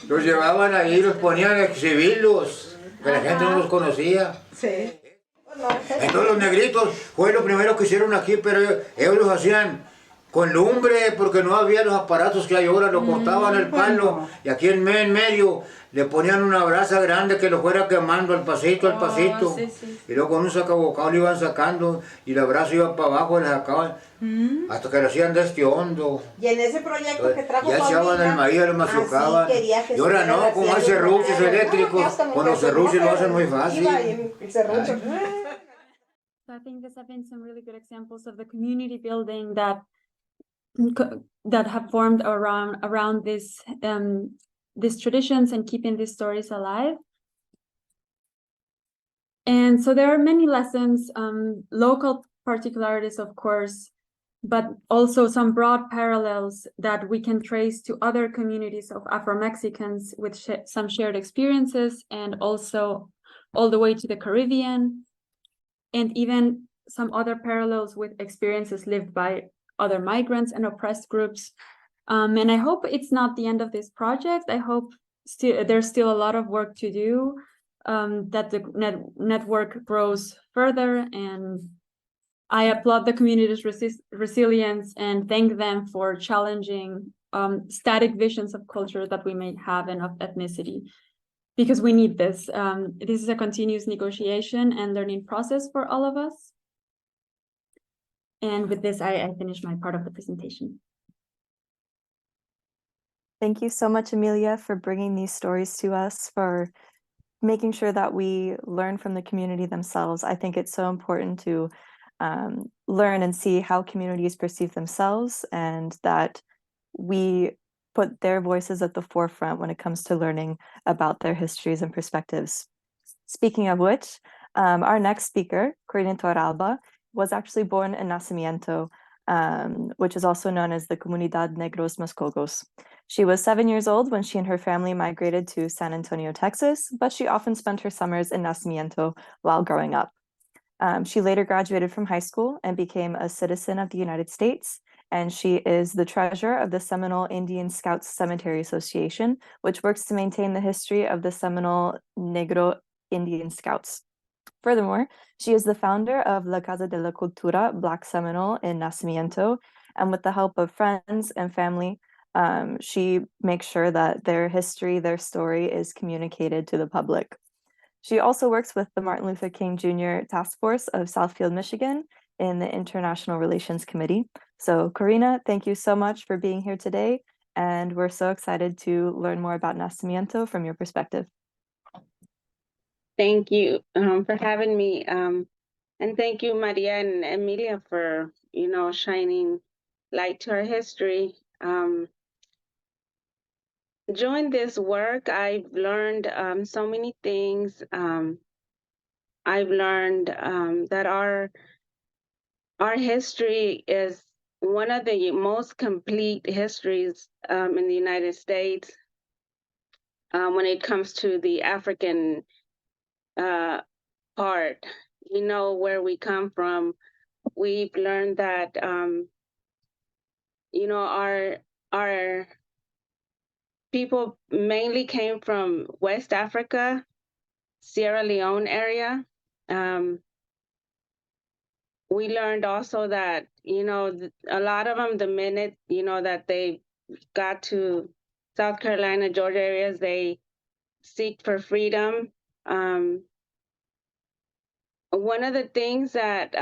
los llevaban ahí, los ponían a exhibirlos, que la gente no los conocía. Sí. Entonces los negritos fue lo primero que hicieron aquí, pero ellos los hacían con lumbre, porque no había los aparatos que hay ahora, lo cortaban el palo, y aquí en medio le ponían una brasa grande que lo fuera quemando al pasito, Sí, sí. y luego con un sacabocado lo iban sacando, y la brasa iba para abajo y la sacaban, hasta que lo hacían de este hondo. Y en ese proyecto que trajo Ya echaban el maíz, lo machucaban, y ahora no, como hay serruchos eléctricos, con los serruchos lo hacen muy fácil. So I think these have been some really good examples of the community building that have formed around this these traditions and keeping these stories alive. And so there are many lessons, local particularities, of course, but also some broad parallels that we can trace to other communities of Afro-Mexicans with some shared experiences, and also all the way to the Caribbean, and even some other parallels with experiences lived by other migrants and oppressed groups. And I hope it's not the end of this project. I hope there's still a lot of work to do, that the network grows further, and I applaud the community's resilience and thank them for challenging static visions of culture that we may have and of ethnicity, because we need this. This is a continuous negotiation and learning process for all of us. And with this, I finish my part of the presentation. Thank you so much, Emilia, for bringing these stories to us, for making sure that we learn from the community themselves. I think it's so important to learn and see how communities perceive themselves, and that we put their voices at the forefront when it comes to learning about their histories and perspectives. Speaking of which, our next speaker, Corina Torralba, was actually born in Nacimiento, which is also known as the Comunidad Negros Mascogos. She was 7 years old when she and her family migrated to San Antonio, Texas, but she often spent her summers in Nacimiento while growing up. She later graduated from high school and became a citizen of the United States, and she is the treasurer of the Seminole Indian Scouts Cemetery Association, which works to maintain the history of the Seminole Negro Indian Scouts. Furthermore, she is the founder of La Casa de la Cultura, Black Seminole in Nacimiento, and with the help of friends and family, she makes sure that their history, their story is communicated to the public. She also works with the Martin Luther King Jr. Task Force of Southfield, Michigan in the International Relations Committee. So Corina, thank you so much for being here today, and we're so excited to learn more about Nacimiento from your perspective. Thank you for having me. And thank you, Maria and Emilia, for, shining light to our history. During this work, I've learned so many things. I've learned that our history is one of the most complete histories in the United States when it comes to the African part. Where we come from. We've learned that our people mainly came from West Africa, Sierra Leone area. We learned also that a lot of them, the minute that they got to South Carolina, Georgia areas, they seek for freedom. One of the things that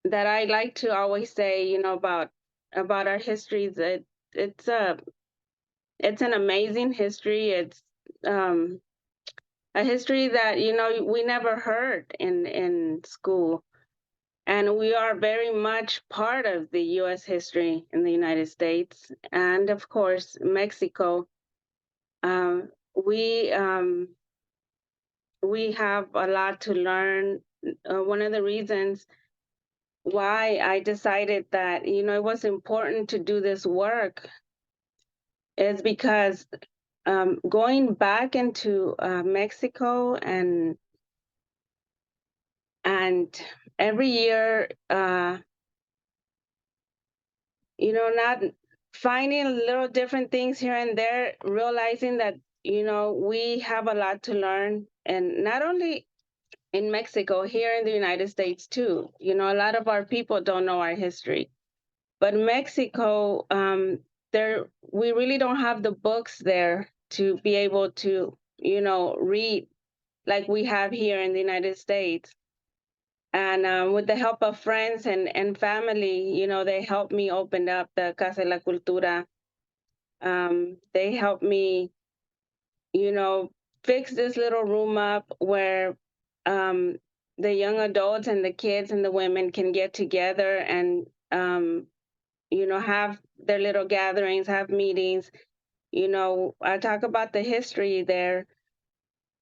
that I like to always say, about our history is that it's an amazing history. It's a history that we never heard in school, and we are very much part of the U.S. history in the United States, and of course Mexico. We have a lot to learn. One of the reasons why I decided that, it was important to do this work is because going back into Mexico and every year, not finding little different things here and there, realizing that, we have a lot to learn, and not only in Mexico, here in the United States too. A lot of our people don't know our history. But Mexico, we really don't have the books there to be able to, read like we have here in the United States. And with the help of friends and family, they helped me open up the Casa de la Cultura. They helped me, fix this little room up where the young adults and the kids and the women can get together and, have their little gatherings, have meetings, You know, I talk about the history there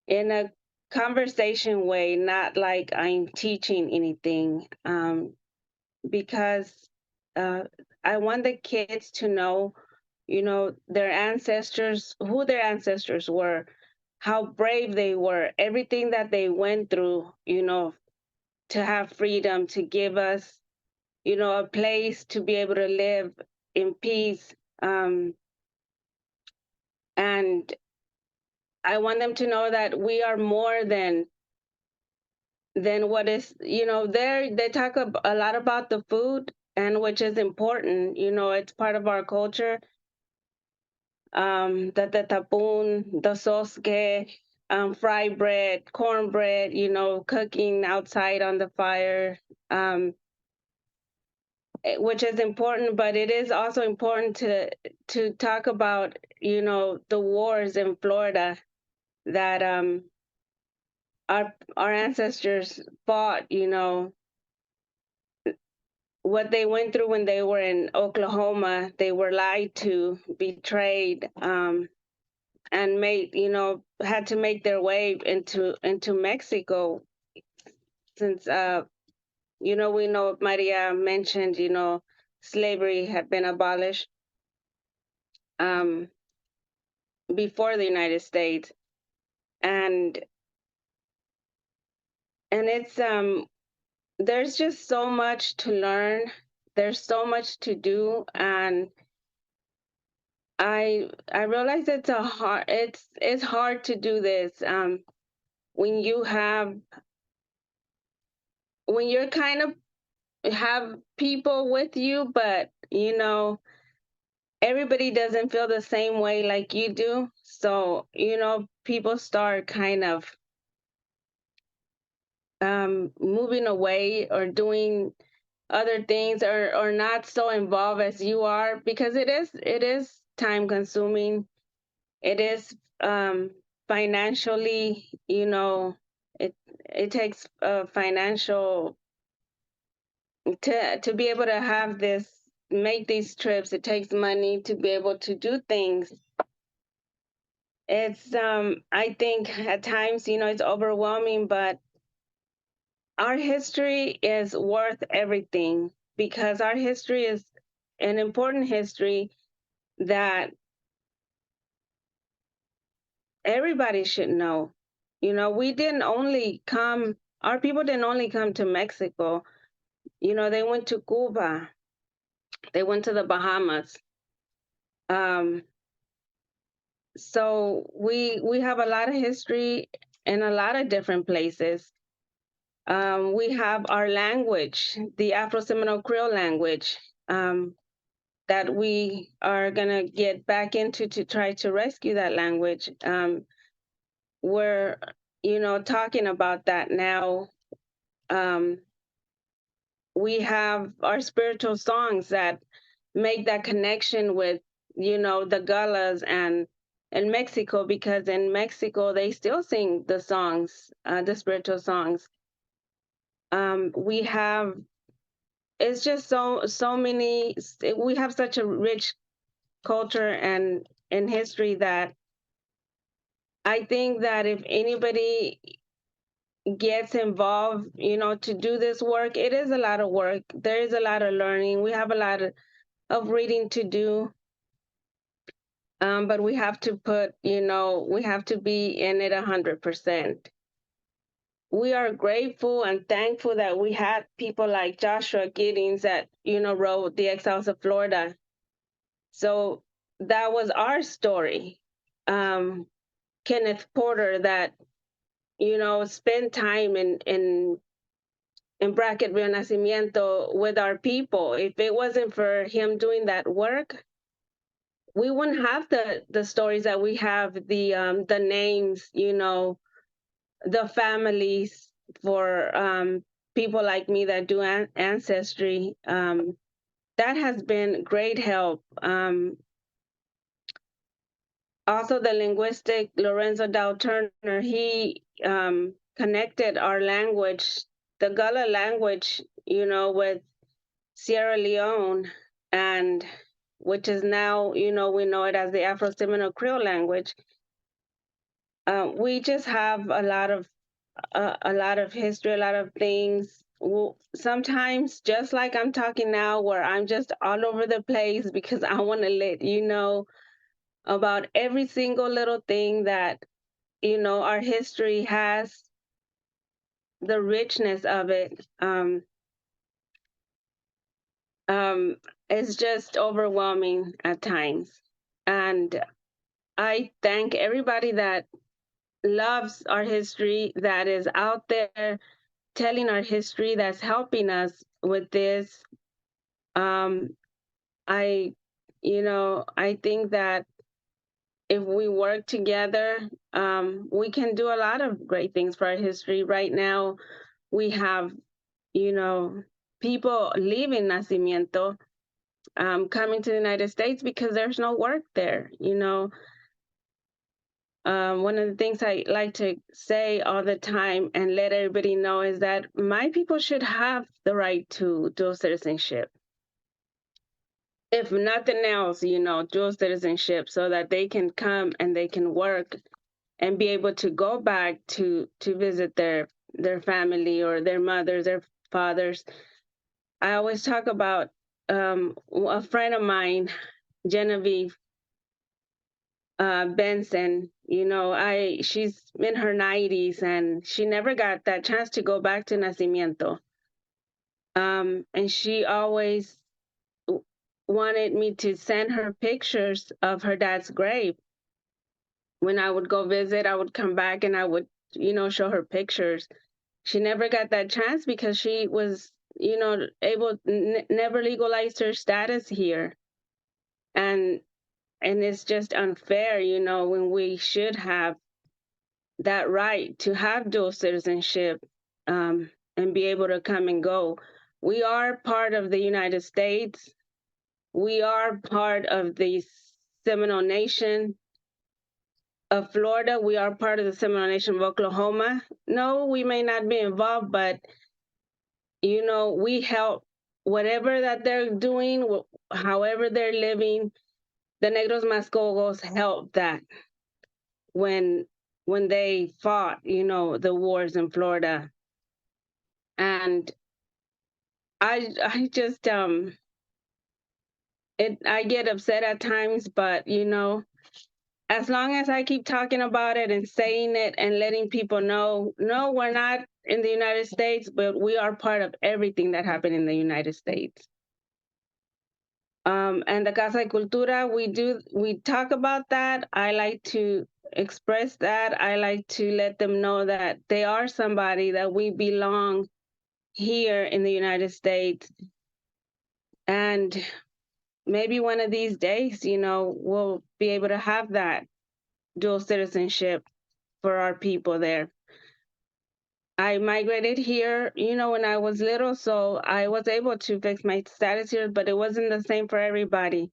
in a conversation way, not like I'm teaching anything, because I want the kids to know, you know, their ancestors, who their ancestors were, how brave they were, everything that they went through, you know, to have freedom, to give us, you know, a place to be able to live in peace. And I want them to know that we are more than what is, you know, they talk a lot about the food, and which is important, you know, it's part of our culture. The tapun, the sosque, fried bread, cornbread, you know, cooking outside on the fire, which is important, but it is also important to talk about, you know, the wars in Florida that our ancestors fought, you know, what they went through when they were in Oklahoma. They were lied to, betrayed, and made, you know, had to make their way into Mexico. Since you know, we know Maria mentioned, you know, slavery had been abolished before the United States, and it's there's just so much to learn. There's so much to do, and I realize it's hard to do this when you're kind of have people with you, but you know, everybody doesn't feel the same way like you do. So, you know, people start kind of moving away or doing other things, or not so involved as you are, because it is time consuming. It is financially, you know, it takes financial to be able to have this, make these trips. It takes money to be able to do things. It's I think at times, you know, it's overwhelming, but our history is worth everything, because our history is an important history that everybody should know. You know, our people didn't only come to Mexico. You know, they went to Cuba, they went to the Bahamas. So we have a lot of history in a lot of different places. We have our language, the Afro-Seminole Creole language, that we are gonna get back into to try to rescue that language. We're, you know, talking about that now. We have our spiritual songs that make that connection with, you know, the Gullahs and in Mexico, because in Mexico they still sing the songs, the spiritual songs. We have, it's just so many. We have such a rich culture and history that I think that if anybody gets involved, you know, to do this work, it is a lot of work. There is a lot of learning. We have a lot of reading to do. But we have to put, you know, we have to be in it 100%. We are grateful and thankful that we had people like Joshua Giddings that, you know, wrote The Exiles of Florida. So that was our story. Kenneth Porter that, you know, spent time in Bracket Rio Nacimiento with our people. If it wasn't for him doing that work, we wouldn't have the stories that we have, the names, you know, the families for people like me that do ancestry. That has been great help. Also, the linguistic Lorenzo Dow Turner, he connected our language, the Gullah language, you know, with Sierra Leone, and which is now, we know it as the Afro-Seminole Creole language. We just have a lot of history, a lot of things. Sometimes, just like I'm talking now, where I'm just all over the place because I want to let you know about every single little thing that, our history has, the richness of it. It's just overwhelming at times. And I thank everybody that loves our history, that is out there telling our history, that's helping us with this. I think that if we work together, we can do a lot of great things for our history. Right now, we have, people leaving Nacimiento, coming to the United States because there's no work there. One of the things I like to say all the time and let everybody know is that my people should have the right to dual citizenship. If nothing else, dual citizenship, so that they can come and they can work and be able to go back to visit their family or their mothers, their fathers. I always talk about a friend of mine, Genevieve Benson. She's in her 90s and she never got that chance to go back to Nacimiento. And she always wanted me to send her pictures of her dad's grave. When I would go visit, I would come back and I would, show her pictures. She never got that chance because she was, never legalized her status here. And it's just unfair, when we should have that right to have dual citizenship, and be able to come and go. We are part of the United States. We are part of the Seminole Nation of Florida. We are part of the Seminole Nation of Oklahoma. No, we may not be involved, but, we help whatever that they're doing, however they're living. The Negros Mascogos help that when they fought, the wars in Florida. And I just, I get upset at times, but, as long as I keep talking about it and saying it and letting people know, no, we're not in the United States, but we are part of everything that happened in the United States. And the Casa Cultura, we talk about that. I like to express that. I like to let them know that they are somebody, that we belong here in the United States. And maybe one of these days, we'll be able to have that dual citizenship for our people there. I migrated here, when I was little, so I was able to fix my status here, but it wasn't the same for everybody.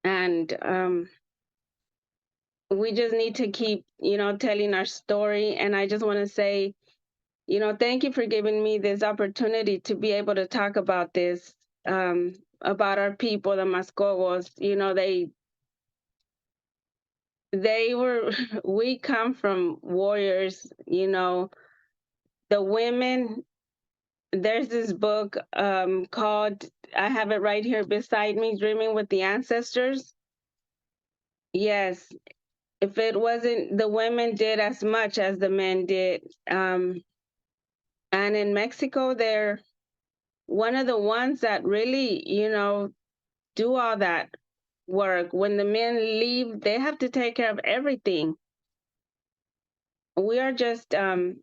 And we just need to keep, telling our story. And I just want to say, thank you for giving me this opportunity to be able to talk about this, about our people, the Mascogos. They were, we come from warriors, the women. There's this book called, I have it right here beside me, Dreaming with the Ancestors. Yes, if it wasn't, the women did as much as the men did. And in Mexico, they're one of the ones that really, do all that work. When the men leave, they have to take care of everything. We are just, I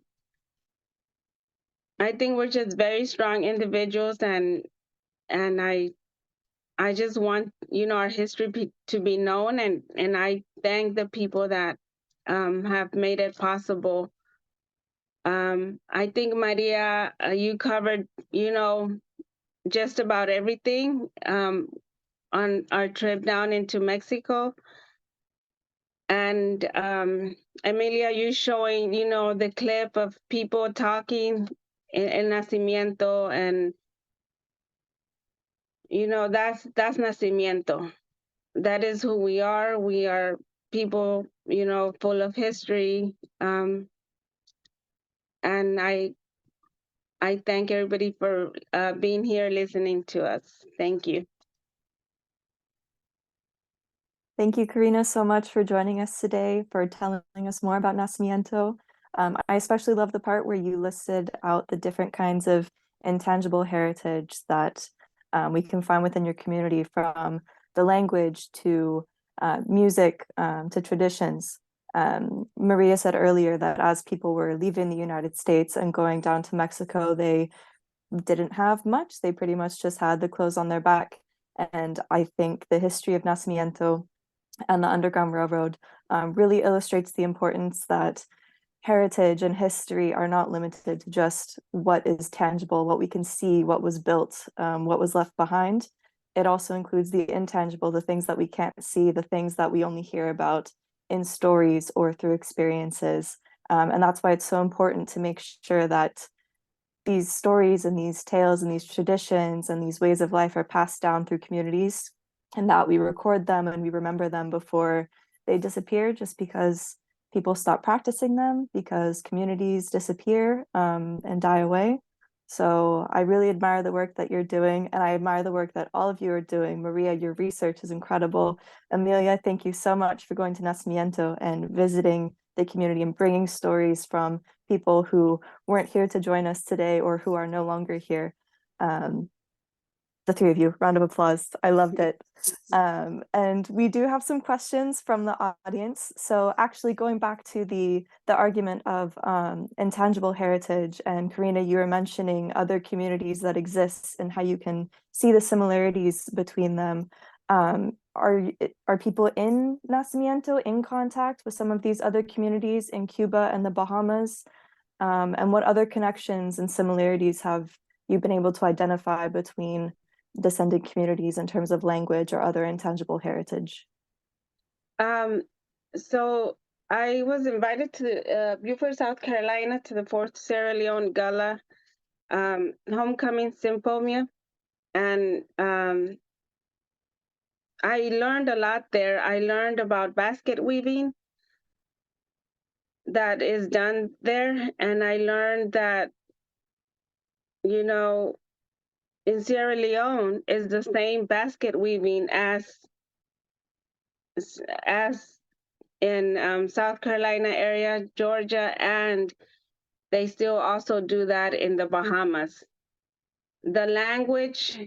think we're just very strong individuals, and I just want, our history to be known, and I thank the people that have made it possible. I think, Maria, you covered, just about everything on our trip down into Mexico. And Emilia, you showing, the clip of people talking in Nacimiento, and you know, that's Nacimiento. That is who we are. We are people, you know, full of history. And I thank everybody for being here listening to us. Thank you. Thank you, Corina, so much for joining us today, for telling us more about Nacimiento. I especially love the part where you listed out the different kinds of intangible heritage that we can find within your community, from the language to music to traditions. Maria said earlier that as people were leaving the United States and going down to Mexico, they didn't have much. They pretty much just had the clothes on their back. And I think the history of Nacimiento and the Underground Railroad really illustrates the importance that heritage and history are not limited to just what is tangible, what we can see, what was built, what was left behind. It also includes the intangible, the things that we can't see, the things that we only hear about in stories or through experiences. And that's why it's so important to make sure that these stories and these tales and these traditions and these ways of life are passed down through communities, and that we record them and we remember them before they disappear, just because people stop practicing them, because communities disappear and die away. So I really admire the work that you're doing, and I admire the work that all of you are doing. Maria, your research is incredible. Emilia, thank you so much for going to Nacimiento and visiting the community and bringing stories from people who weren't here to join us today or who are no longer here. The three of you, round of applause. I loved it. And we do have some questions from the audience. So actually going back to the argument of intangible heritage, and Corina, you were mentioning other communities that exist and how you can see the similarities between them. Are people in Nacimiento in contact with some of these other communities in Cuba and the Bahamas? And what other connections and similarities have you been able to identify between descendant communities in terms of language or other intangible heritage? So I was invited to Beaufort, South Carolina, to the 4th Sierra Leone Gala Homecoming Symposium, and I learned a lot there. I learned about basket weaving that is done there, and I learned that, you know, in Sierra Leone is the same basket weaving as in South Carolina area, Georgia, and they still also do that in the Bahamas. The language,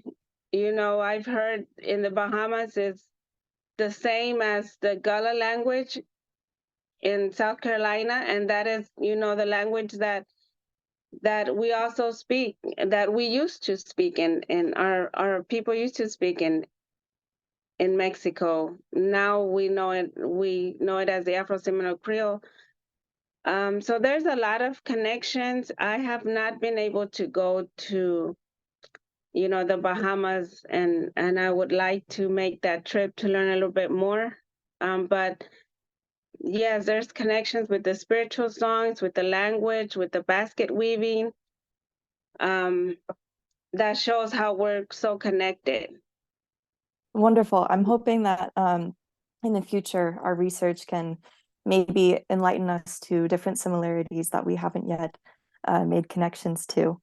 you know, I've heard in the Bahamas is the same as the Gullah language in South Carolina, and that is, you know, the language that we also speak, that we used to speak, and our people used to speak in Mexico. Now we know it as the Afro-Seminole Creole. So there's a lot of connections. I have not been able to go to, you know, the Bahamas, and I would like to make that trip to learn a little bit more. But yes, there's connections with the spiritual songs, with the language, with the basket weaving. That shows how we're so connected. Wonderful. I'm hoping that in the future, our research can maybe enlighten us to different similarities that we haven't yet made connections to.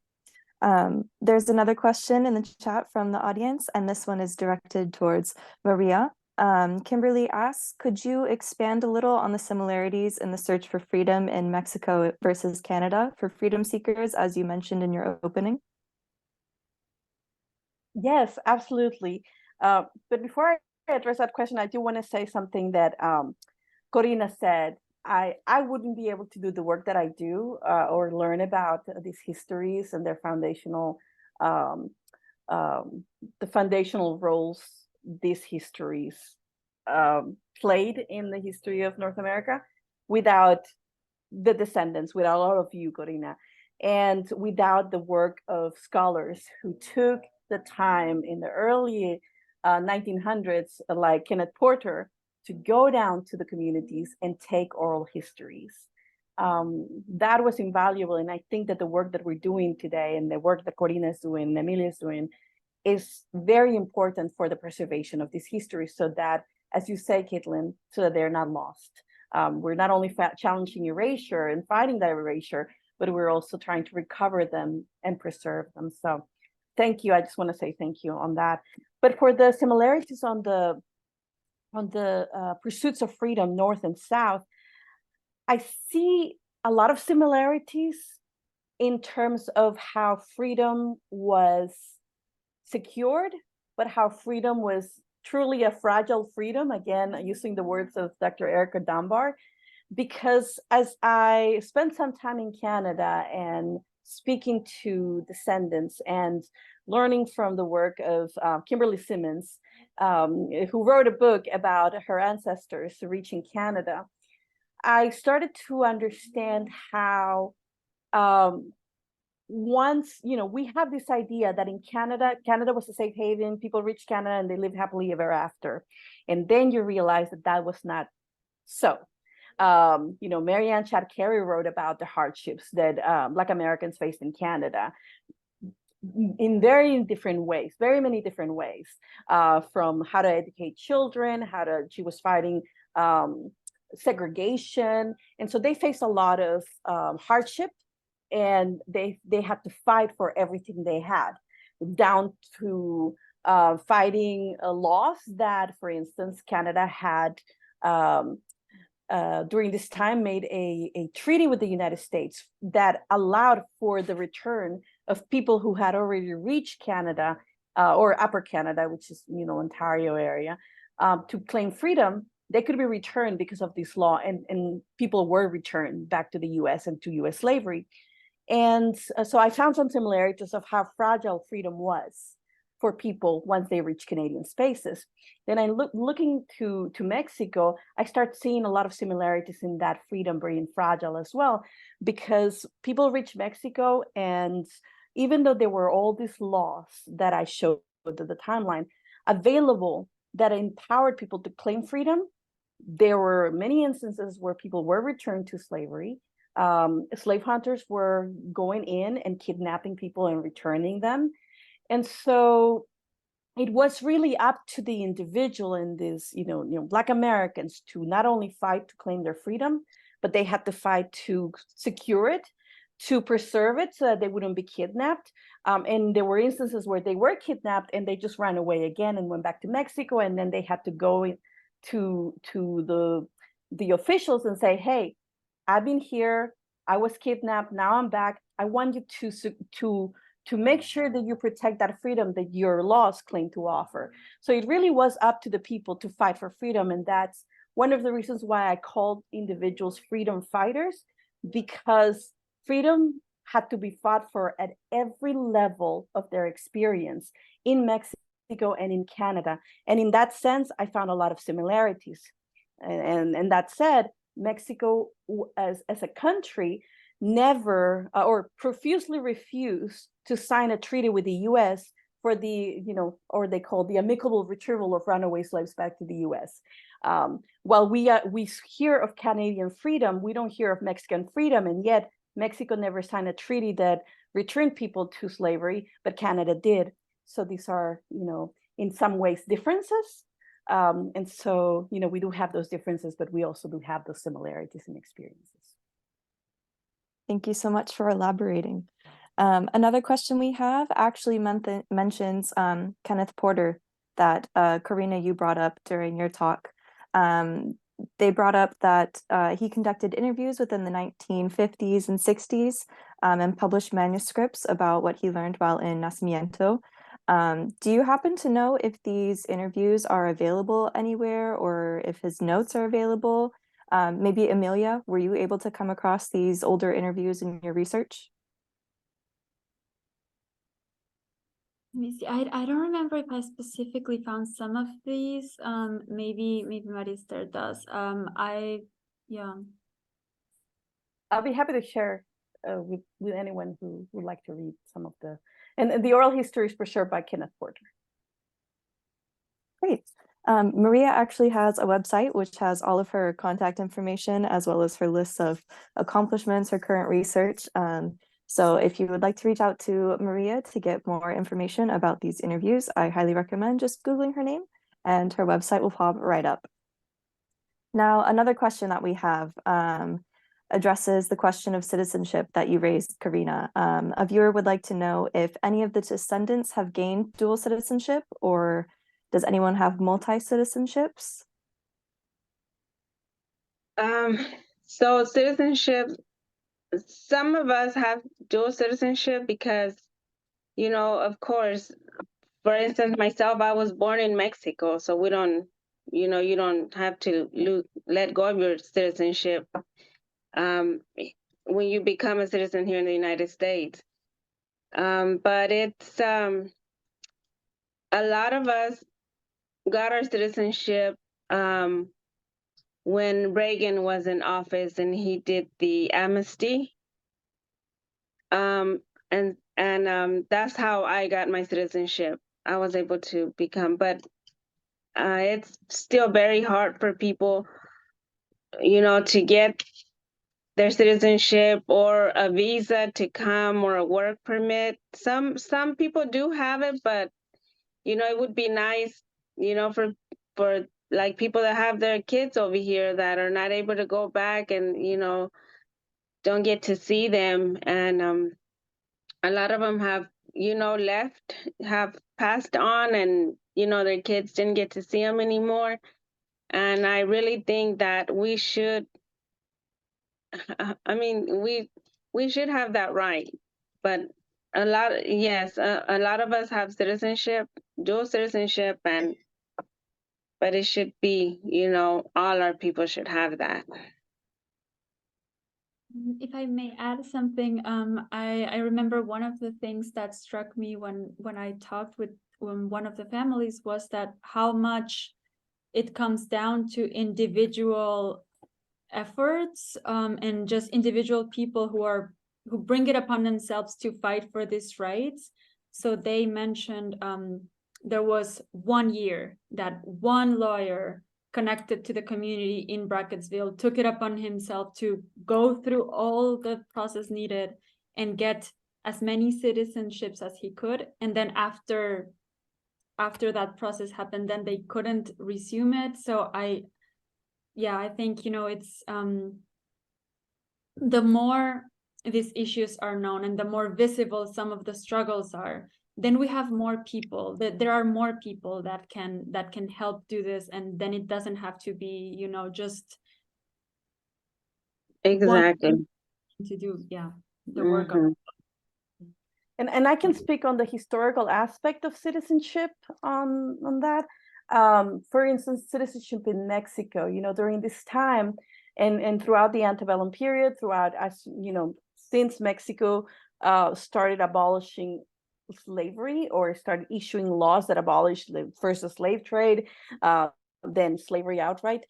There's another question in the chat from the audience, and this one is directed towards Maria. Kimberly asks, could you expand a little on the similarities in the search for freedom in Mexico versus Canada for freedom seekers, as you mentioned in your opening? Yes, absolutely. But before I address that question, I do want to say something that Corina said. I wouldn't be able to do the work that I do or learn about these histories and their foundational, the foundational roles these histories played in the history of North America without the descendants, without all of you, Corina, and without the work of scholars who took the time in the early 1900s, like Kenneth Porter, to go down to the communities and take oral histories. That was invaluable. And I think that the work that we're doing today and the work that Corina is doing, Emilia is doing, is very important for the preservation of this history, so that, as you say, Katelynn, so that they're not lost. We're not only challenging erasure and fighting that erasure, but we're also trying to recover them and preserve them. So thank you. I just want to say thank you on that. But for the similarities on the pursuits of freedom, North and South, I see a lot of similarities in terms of how freedom was secured, but how freedom was truly a fragile freedom, again, using the words of Dr. Erica Dunbar, because as I spent some time in Canada and speaking to descendants and learning from the work of Kimberly Simmons, who wrote a book about her ancestors reaching Canada, I started to understand how once, we have this idea that in Canada was a safe haven, people reached Canada and they lived happily ever after. And then you realize that that was not so. Mary Ann Chad Carey wrote about the hardships that Black Americans faced in Canada in very many different ways, from how to educate children, she was fighting segregation. And so they faced a lot of hardship, and they had to fight for everything they had, down to fighting laws that, for instance, Canada had during this time made a treaty with the United States that allowed for the return of people who had already reached Canada, or Upper Canada, which is, Ontario area, to claim freedom. They could be returned because of this law, and people were returned back to the US and to US slavery. And so I found some similarities of how fragile freedom was for people once they reach Canadian spaces. Then I looking to Mexico, I start seeing a lot of similarities in that freedom being fragile as well, because people reach Mexico, and even though there were all these laws that I showed to the timeline available that empowered people to claim freedom, there were many instances where people were returned to slavery. Slave hunters were going in and kidnapping people and returning them. And so it was really up to the individual in this, Black Americans to not only fight to claim their freedom, but they had to fight to secure it, to preserve it so that they wouldn't be kidnapped. And there were instances where they were kidnapped and they just ran away again and went back to Mexico. And then they had to go to the officials and say, hey, I've been here, I was kidnapped, now I'm back. I want you to make sure that you protect that freedom that your laws claim to offer. So it really was up to the people to fight for freedom. And that's one of the reasons why I called individuals freedom fighters, because freedom had to be fought for at every level of their experience in Mexico and in Canada. And in that sense, I found a lot of similarities. And that said, Mexico as a country never or profusely refused to sign a treaty with the US for the, or they call the amicable retrieval of runaway slaves back to the US. While we hear of Canadian freedom, we don't hear of Mexican freedom, and yet Mexico never signed a treaty that returned people to slavery, but Canada did. So these are, in some ways differences. And so, we do have those differences, but we also do have those similarities and experiences. Thank you so much for elaborating. Another question we have actually mentions Kenneth Porter that Corina, you brought up during your talk. They brought up that he conducted interviews within the 1950s and 60s and published manuscripts about what he learned while in Nacimiento. Do you happen to know if these interviews are available anywhere, or if his notes are available? Maybe Emilia, were you able to come across these older interviews in your research? Let me see. I don't remember if I specifically found some of these. Maybe Maria Esther does. Yeah. I'll be happy to share with anyone who would like to read some of the, and the oral history is for sure by Kenneth Porter. Great. Maria actually has a website which has all of her contact information, as well as her lists of accomplishments, her current research. So if you would like to reach out to Maria to get more information about these interviews, I highly recommend just Googling her name, and her website will pop right up. Now, another question that we have addresses the question of citizenship that you raised, Corina. A viewer would like to know if any of the descendants have gained dual citizenship, or does anyone have multi-citizenships? So citizenship, some of us have dual citizenship because, you know, of course, for instance, myself, I was born in Mexico, so we don't, you know, you don't have to let go of your citizenship when you become a citizen here in the United States. But it's, a lot of us got our citizenship when Reagan was in office and he did the amnesty. And that's how I got my citizenship. I was able to become, but it's still very hard for people, you know, to get their citizenship or a visa to come or a work permit. Some people do have it, but you know, it would be nice, you know, for like people that have their kids over here that are not able to go back and, you know, don't get to see them. And a lot of them have, you know, have passed on, and, you know, their kids didn't get to see them anymore. And I really think that we should, I mean, we should have that right. But a lot of us have citizenship, dual citizenship, but it should be, you know, all our people should have that. If I may add something, I remember one of the things that struck me when I talked with one of the families was that how much it comes down to individual efforts and just individual people who bring it upon themselves to fight for these rights. So they mentioned there was 1 year that one lawyer connected to the community in Brackettsville took it upon himself to go through all the process needed and get as many citizenships as he could. And then after that process happened, then they couldn't resume it. So I think, you know, it's the more these issues are known and the more visible some of the struggles are, then we have more people, that there are more people that can help do this, and then it doesn't have to be, you know, just Exactly to do the work of. And I can speak on the historical aspect of citizenship on that. For instance, citizenship in Mexico, you know, during this time and throughout the antebellum period, as you know, since Mexico started abolishing slavery or started issuing laws that abolished first the slave trade, then slavery outright,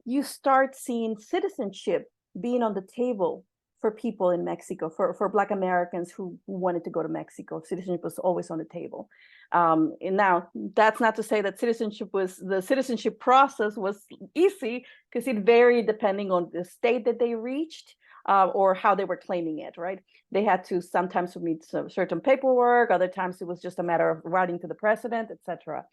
you start seeing citizenship being on the table for people in Mexico, for Black Americans who wanted to go to Mexico. Citizenship was always on the table. And now, that's not to say that the citizenship process was easy, because it varied depending on the state that they reached or how they were claiming it, right? They had to sometimes submit some certain paperwork, other times it was just a matter of writing to the president, etc.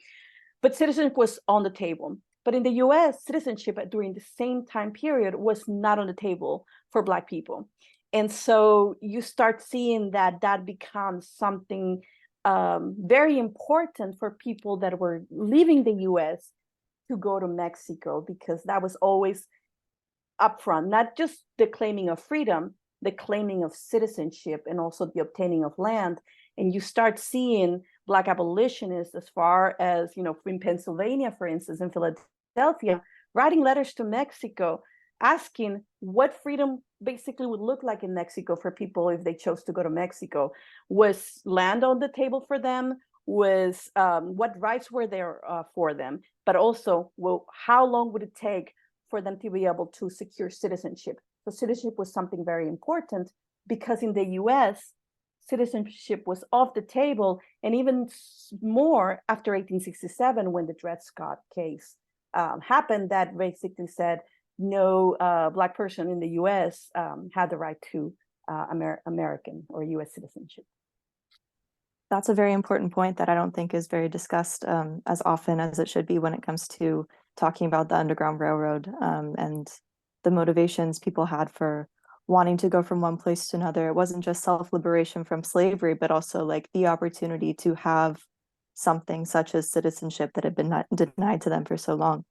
But citizenship was on the table. But in the US, citizenship during the same time period was not on the table for Black people. And so you start seeing that becomes something very important for people that were leaving the US to go to Mexico, because that was always upfront, not just the claiming of freedom, the claiming of citizenship, and also the obtaining of land. And you start seeing Black abolitionists as far as, you know, in Pennsylvania, for instance, in Philadelphia, writing letters to Mexico, asking what freedom basically would look like in Mexico for people if they chose to go to Mexico. Was land on the table for them? Was what rights were there for them? But also, well, how long would it take for them to be able to secure citizenship? So citizenship was something very important, because in the US, citizenship was off the table, and even more after 1867, when the Dred Scott case happened, that basically said no Black person in the US had the right to American or U.S. citizenship. That's a very important point that I don't think is very discussed as often as it should be when it comes to talking about the Underground Railroad and the motivations people had for wanting to go from one place to another. It wasn't just self-liberation from slavery, but also like the opportunity to have something such as citizenship that had been denied to them for so long.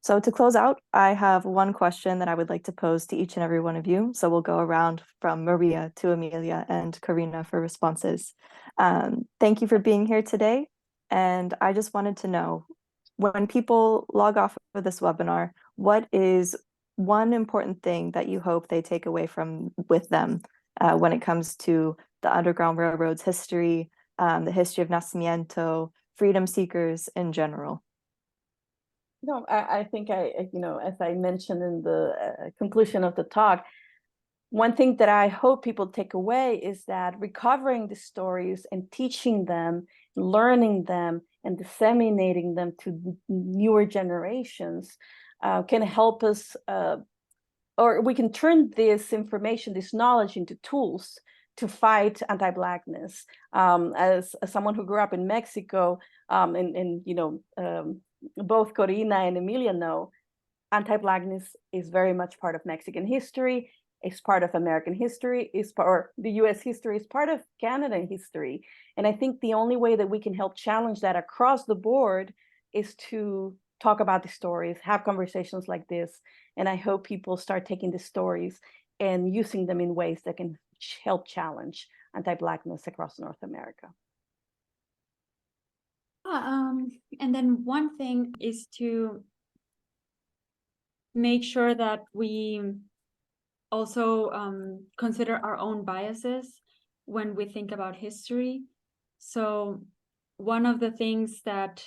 So to close out, I have one question that I would like to pose to each and every one of you. So we'll go around from Maria to Emilia and Corina for responses. Thank you for being here today. And I just wanted to know, when people log off of this webinar, what is one important thing that you hope they take away with them when it comes to the Underground Railroad's history, the history of Nacimiento, freedom seekers in general? No, I think as I mentioned in the conclusion of the talk, one thing that I hope people take away is that recovering the stories and teaching them, learning them, and disseminating them to newer generations can help us, or we can turn this information, this knowledge into tools to fight anti-Blackness. As someone who grew up in Mexico, both Corina and Emilia know, anti-Blackness is very much part of Mexican history, is part of American history, or the US history, is part of Canadian history. And I think the only way that we can help challenge that across the board is to talk about the stories, have conversations like this. And I hope people start taking the stories and using them in ways that can help challenge anti-Blackness across North America. And then one thing is to make sure that we also consider our own biases when we think about history. So one of the things that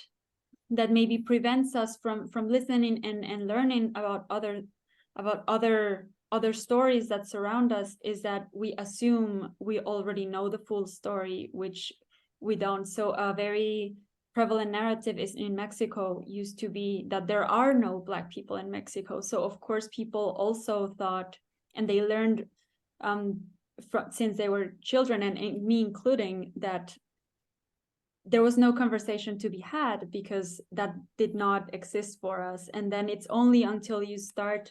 maybe prevents us from listening and learning about other stories that surround us is that we assume we already know the full story, which we don't. So a very prevalent narrative is in Mexico used to be that there are no Black people in Mexico. So of course people also thought, and they learned since they were children, and me including, that there was no conversation to be had because that did not exist for us. And then it's only until you start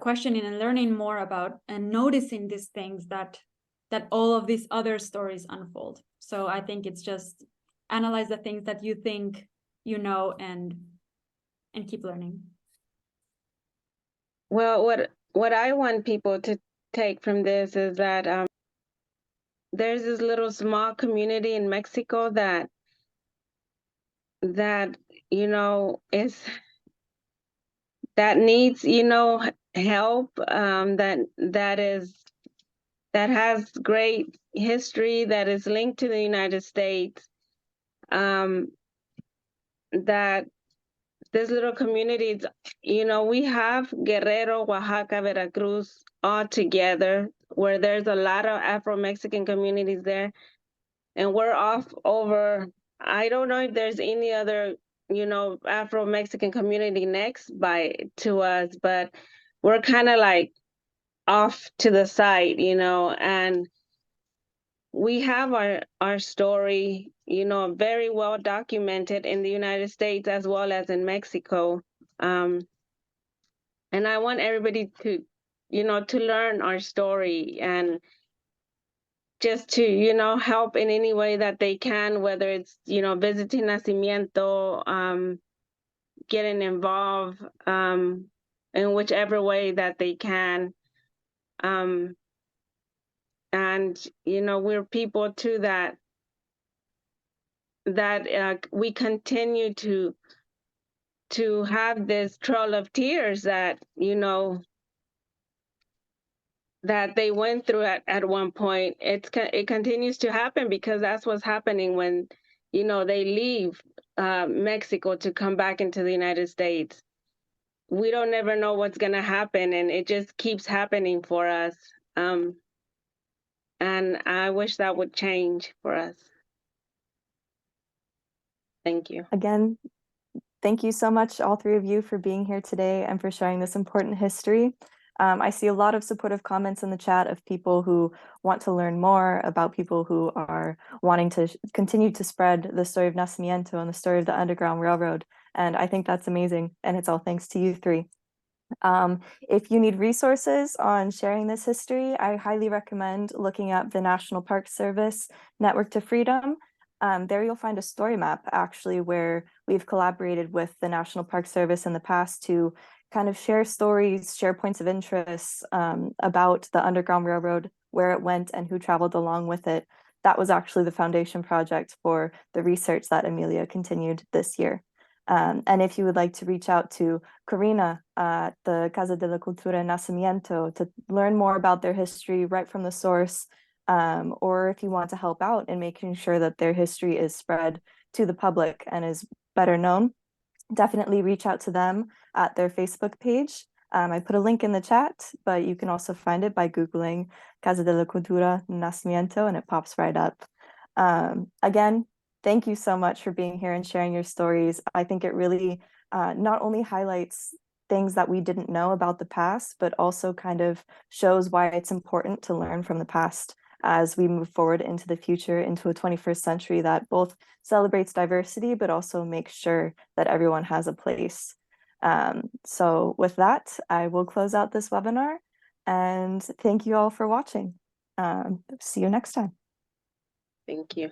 questioning and learning more about and noticing these things that all of these other stories unfold. So I think it's just analyze the things that you think you know and keep learning. Well, what I want people to take from this is that there's this little small community in Mexico that is that needs help, that has great history, that is linked to the United States, that this little communities, we have Guerrero, Oaxaca, Veracruz all together, where there's a lot of Afro-Mexican communities there. And we're off over, I don't know if there's any other, Afro-Mexican community next to us, but we're kind of like off to the side, and we have our story, very well documented in the United States as well as in Mexico. And I want everybody to, to learn our story and just to, help in any way that they can, whether it's, visiting Nacimiento, getting involved in whichever way that they can. And, we're people too that we continue to have this trail of tears that, that they went through at one point. It continues to happen because that's what's happening when, they leave Mexico to come back into the United States. We don't ever know what's going to happen, and it just keeps happening for us. And I wish that would change for us. Thank you. Again, thank you so much, all three of you, for being here today and for sharing this important history. I see a lot of supportive comments in the chat of people who want to learn more about people who are wanting to continue to spread the story of Nacimiento and the story of the Underground Railroad. And I think that's amazing. And it's all thanks to you three. If you need resources on sharing this history, I highly recommend looking up the National Park Service Network to Freedom. There you'll find a story map actually where we've collaborated with the National Park Service in the past to kind of share stories, share points of interest about the Underground Railroad, where it went and who traveled along with it. That was actually the foundation project for the research that Emilia continued this year. And if you would like to reach out to Corina at the Casa de la Cultura en Nacimiento to learn more about their history right from the source, or if you want to help out in making sure that their history is spread to the public and is better known, definitely reach out to them at their Facebook page. I put a link in the chat, but you can also find it by Googling Casa de la Cultura Nacimiento and it pops right up. Again, thank you so much for being here and sharing your stories. I think it really not only highlights things that we didn't know about the past, but also kind of shows why it's important to learn from the past as we move forward into the future, into a 21st century that both celebrates diversity, but also makes sure that everyone has a place. So with that, I will close out this webinar and thank you all for watching. See you next time. Thank you.